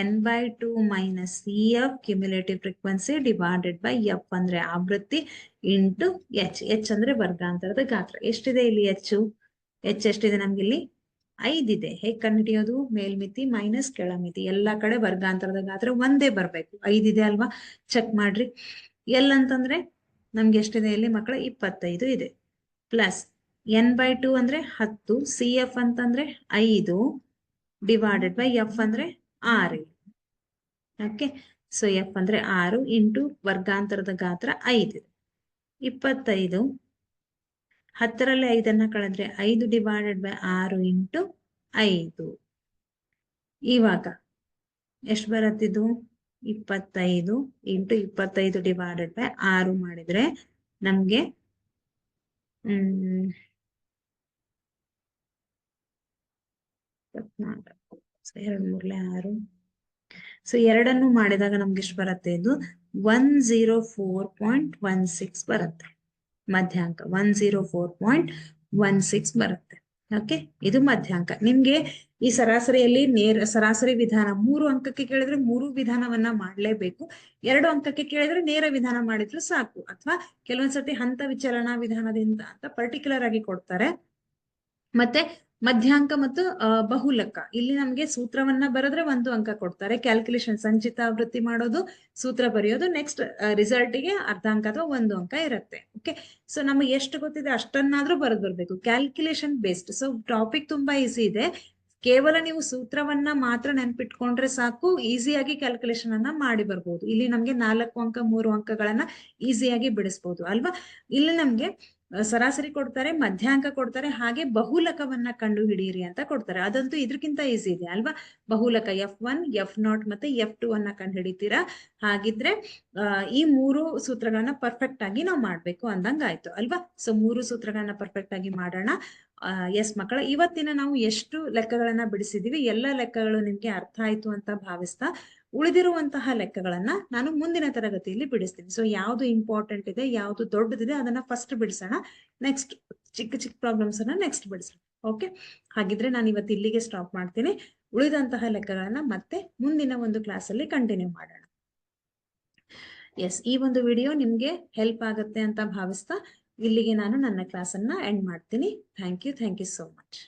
n/2 minus CF cumulative frequency divided by F ಅಂದ್ರೆ ಆವೃತ್ತಿ ಇಂಟು ಎಚ್. ಎಚ್ ಅಂದ್ರೆ ವರ್ಗಾಂತರದ ಗಾತ್ರ. ಎಷ್ಟಿದೆ ಇಲ್ಲಿ ಎಚ್? ಎಷ್ಟಿದೆ ನಮ್ಗೆ ಇಲ್ಲಿ? 5 ಇದೆ. ಹೇಗ್ ಕಂಡುಹಿಡಿಯೋದು? ಮೇಲ್ಮಿತಿ ಮೈನಸ್ ಕೆಳಮಿತಿ, ಎಲ್ಲಾ ಕಡೆ ವರ್ಗಾಂತರದ ಗಾತ್ರ ಒಂದೇ ಬರ್ಬೇಕು. 5 ಇದೆ ಅಲ್ವಾ? ಚೆಕ್ ಮಾಡ್ರಿ. ಎಲ್ ಅಂತಂದ್ರೆ ನಮ್ಗೆ ಎಷ್ಟಿದೆ ಇಲ್ಲಿ ಮಕ್ಕಳ? 25 ಇದೆ. ಪ್ಲಸ್ n/2 ಅಂದ್ರೆ 10, CF ಅಂತಂದ್ರೆ 5 ಡಿವೈಡೆಡ್ ಬೈ ಎಫ್ ಅಂದ್ರೆ 6. ಓಕೆ, ಸೊ ಎಫ್ ಅಂದ್ರೆ 6 ಇಂಟು ವರ್ಗಾಂತರದ ಗಾತ್ರ 5. 25, 10ರಲ್ಲಿ 5ಅನ್ನ ಕಳೆದ್ರೆ 5 ಡಿವೈಡೆಡ್ ಬೈ 6 ಇಂಟು 5. ಇವಾಗ ಎಷ್ಟು ಬರತ್ತಿದ್ದು? 25 ಇಂಟು 25 ಡಿವೈಡೆಡ್ ಬೈ 6 ಮಾಡಿದ್ರೆ ನಮ್ಗೆ 24. 2 3 6. ಸೊ ಎರಡನ್ನು ಮಾಡಿದಾಗ ನಮ್ಗೆ ಎಷ್ಟು ಬರುತ್ತೆ? ಇದು 104.16 ಬರುತ್ತೆ. ಮಧ್ಯಾಂಕ 104.16 ಬರುತ್ತೆ. ಓಕೆ, ಇದು ಮಧ್ಯಾಂಕ. ನಿಮ್ಗೆ ಈ ಸರಾಸರಿಯಲ್ಲಿ ಸರಾಸರಿ ವಿಧಾನ 3 ಅಂಕಕ್ಕೆ ಕೇಳಿದ್ರೆ 3 ವಿಧಾನವನ್ನ ಮಾಡ್ಲೇಬೇಕು. 2 ಅಂಕಕ್ಕೆ ಕೇಳಿದ್ರೆ ನೇರ ವಿಧಾನ ಮಾಡಿದ್ರು ಸಾಕು. ಅಥವಾ ಕೆಲವೊಂದ್ಸತಿ ಹಂತ ವಿಚಲನಾ ವಿಧಾನದಿಂದ ಅಂತ ಪರ್ಟಿಕ್ಯುಲರ್ ಆಗಿ ಕೊಡ್ತಾರೆ. ಮತ್ತೆ ಮಧ್ಯಾಂಕ ಮತ್ತು ಬಹುಲಕ, ಇಲ್ಲಿ ನಮ್ಗೆ ಸೂತ್ರವನ್ನ ಬರೆದ್ರೆ 1 ಅಂಕ ಕೊಡ್ತಾರೆ. ಕ್ಯಾಲ್ಕುಲೇಷನ್ ಸಂಚಿತ ಆವೃತ್ತಿ ಮಾಡೋದು, ಸೂತ್ರ ಬರೆಯೋದು, ನೆಕ್ಸ್ಟ್ ರಿಸಲ್ಟ್ ಗೆ ಅರ್ಧ ಅಂಕ ಅಥವಾ 1 ಅಂಕ ಇರುತ್ತೆ. ಓಕೆ, ಸೊ ನಮಗೆ ಎಷ್ಟು ಗೊತ್ತಿದೆ ಅಷ್ಟನ್ನಾದ್ರೂ ಬರೆದು ಬರ್ಬೇಕು. Calculation based. ಸೊ ಟಾಪಿಕ್ ತುಂಬಾ ಈಸಿ ಇದೆ. ಕೇವಲ ನೀವು ಸೂತ್ರವನ್ನ ಮಾತ್ರ ನೆನ್ಪಿಟ್ಕೊಂಡ್ರೆ ಸಾಕು, ಈಸಿಯಾಗಿ ಕ್ಯಾಲ್ಕುಲೇಷನ್ ಅನ್ನ ಮಾಡಿ ಬರ್ಬೋದು. ಇಲ್ಲಿ ನಮ್ಗೆ 4 ಅಂಕ 3 ಅಂಕಗಳನ್ನ ಈಸಿಯಾಗಿ ಬಿಡಿಸ್ಬೋದು ಅಲ್ವಾ? ಇಲ್ಲಿ ನಮ್ಗೆ ಸರಾಸರಿ ಕೊಡ್ತಾರೆ, ಮಧ್ಯಾಂಕ ಕೊಡ್ತಾರೆ, ಹಾಗೆ ಬಹುಲಕವನ್ನ ಕಂಡು ಹಿಡಿಯಿರಿ ಅಂತ ಕೊಡ್ತಾರೆ. ಅದಂತೂ ಇದಕ್ಕಿಂತ ಈಸಿ ಇದೆ ಅಲ್ವಾ? ಬಹುಲಕ F1, F0 ಮತ್ತೆ F2 ಅನ್ನ ಕಂಡು ಹಿಡಿತೀರಾ. ಹಾಗಿದ್ರೆ ಈ 3 ಸೂತ್ರಗಳನ್ನ ಪರ್ಫೆಕ್ಟ್ ಆಗಿ ನಾವು ಮಾಡ್ಬೇಕು ಅಂದಂಗ ಆಯ್ತು ಅಲ್ವಾ? ಸೊ 3 ಸೂತ್ರಗಳನ್ನ ಪರ್ಫೆಕ್ಟ್ ಆಗಿ ಮಾಡೋಣ. ಎಸ್ ಮಕ್ಕಳ, ಇವತ್ತಿನ ನಾವು ಎಷ್ಟು ಲೆಕ್ಕಗಳನ್ನ ಬಿಡಿಸಿದೀವಿ, ಎಲ್ಲ ಲೆಕ್ಕಗಳು ನಿಮ್ಗೆ ಅರ್ಥ ಆಯ್ತು ಅಂತ ಭಾವಿಸ್ತಾ ಉಳಿದಿರುವಂತಹ ಲೆಕ್ಕಗಳನ್ನ ನಾನು ಮುಂದಿನ ತರಗತಿಯಲ್ಲಿ ಬಿಡಿಸ್ತೀನಿ. ಸೊ ಯಾವ್ದು ಇಂಪಾರ್ಟೆಂಟ್ ಇದೆ, ಯಾವ್ದು ದೊಡ್ಡದಿದೆ ಅದನ್ನ ಫಸ್ಟ್ ಬಿಡಿಸೋಣ. ನೆಕ್ಸ್ಟ್ ಚಿಕ್ಕ ಚಿಕ್ಕ ಪ್ರಾಬ್ಲಮ್ಸ್ ಅನ್ನ ನೆಕ್ಸ್ಟ್ ಬಿಡಿಸ್ರಿ. ಓಕೆ, ಹಾಗಿದ್ರೆ ನಾನು ಇವತ್ತು ಇಲ್ಲಿಗೆ ಸ್ಟಾಪ್ ಮಾಡ್ತೀನಿ. ಉಳಿದಂತಹ ಲೆಕ್ಕಗಳನ್ನ ಮತ್ತೆ ಮುಂದಿನ ಒಂದು ಕ್ಲಾಸ್ ಅಲ್ಲಿ ಕಂಟಿನ್ಯೂ ಮಾಡೋಣ. ಎಸ್, ಈ ಒಂದು ವಿಡಿಯೋ ನಿಮ್ಗೆ ಹೆಲ್ಪ್ ಆಗುತ್ತೆ ಅಂತ ಭಾವಿಸ್ತಾ ಇಲ್ಲಿಗೆ ನಾನು ನನ್ನ ಕ್ಲಾಸ್ ಅನ್ನ ಎಂಡ್ ಮಾಡ್ತೀನಿ. Thank you so much.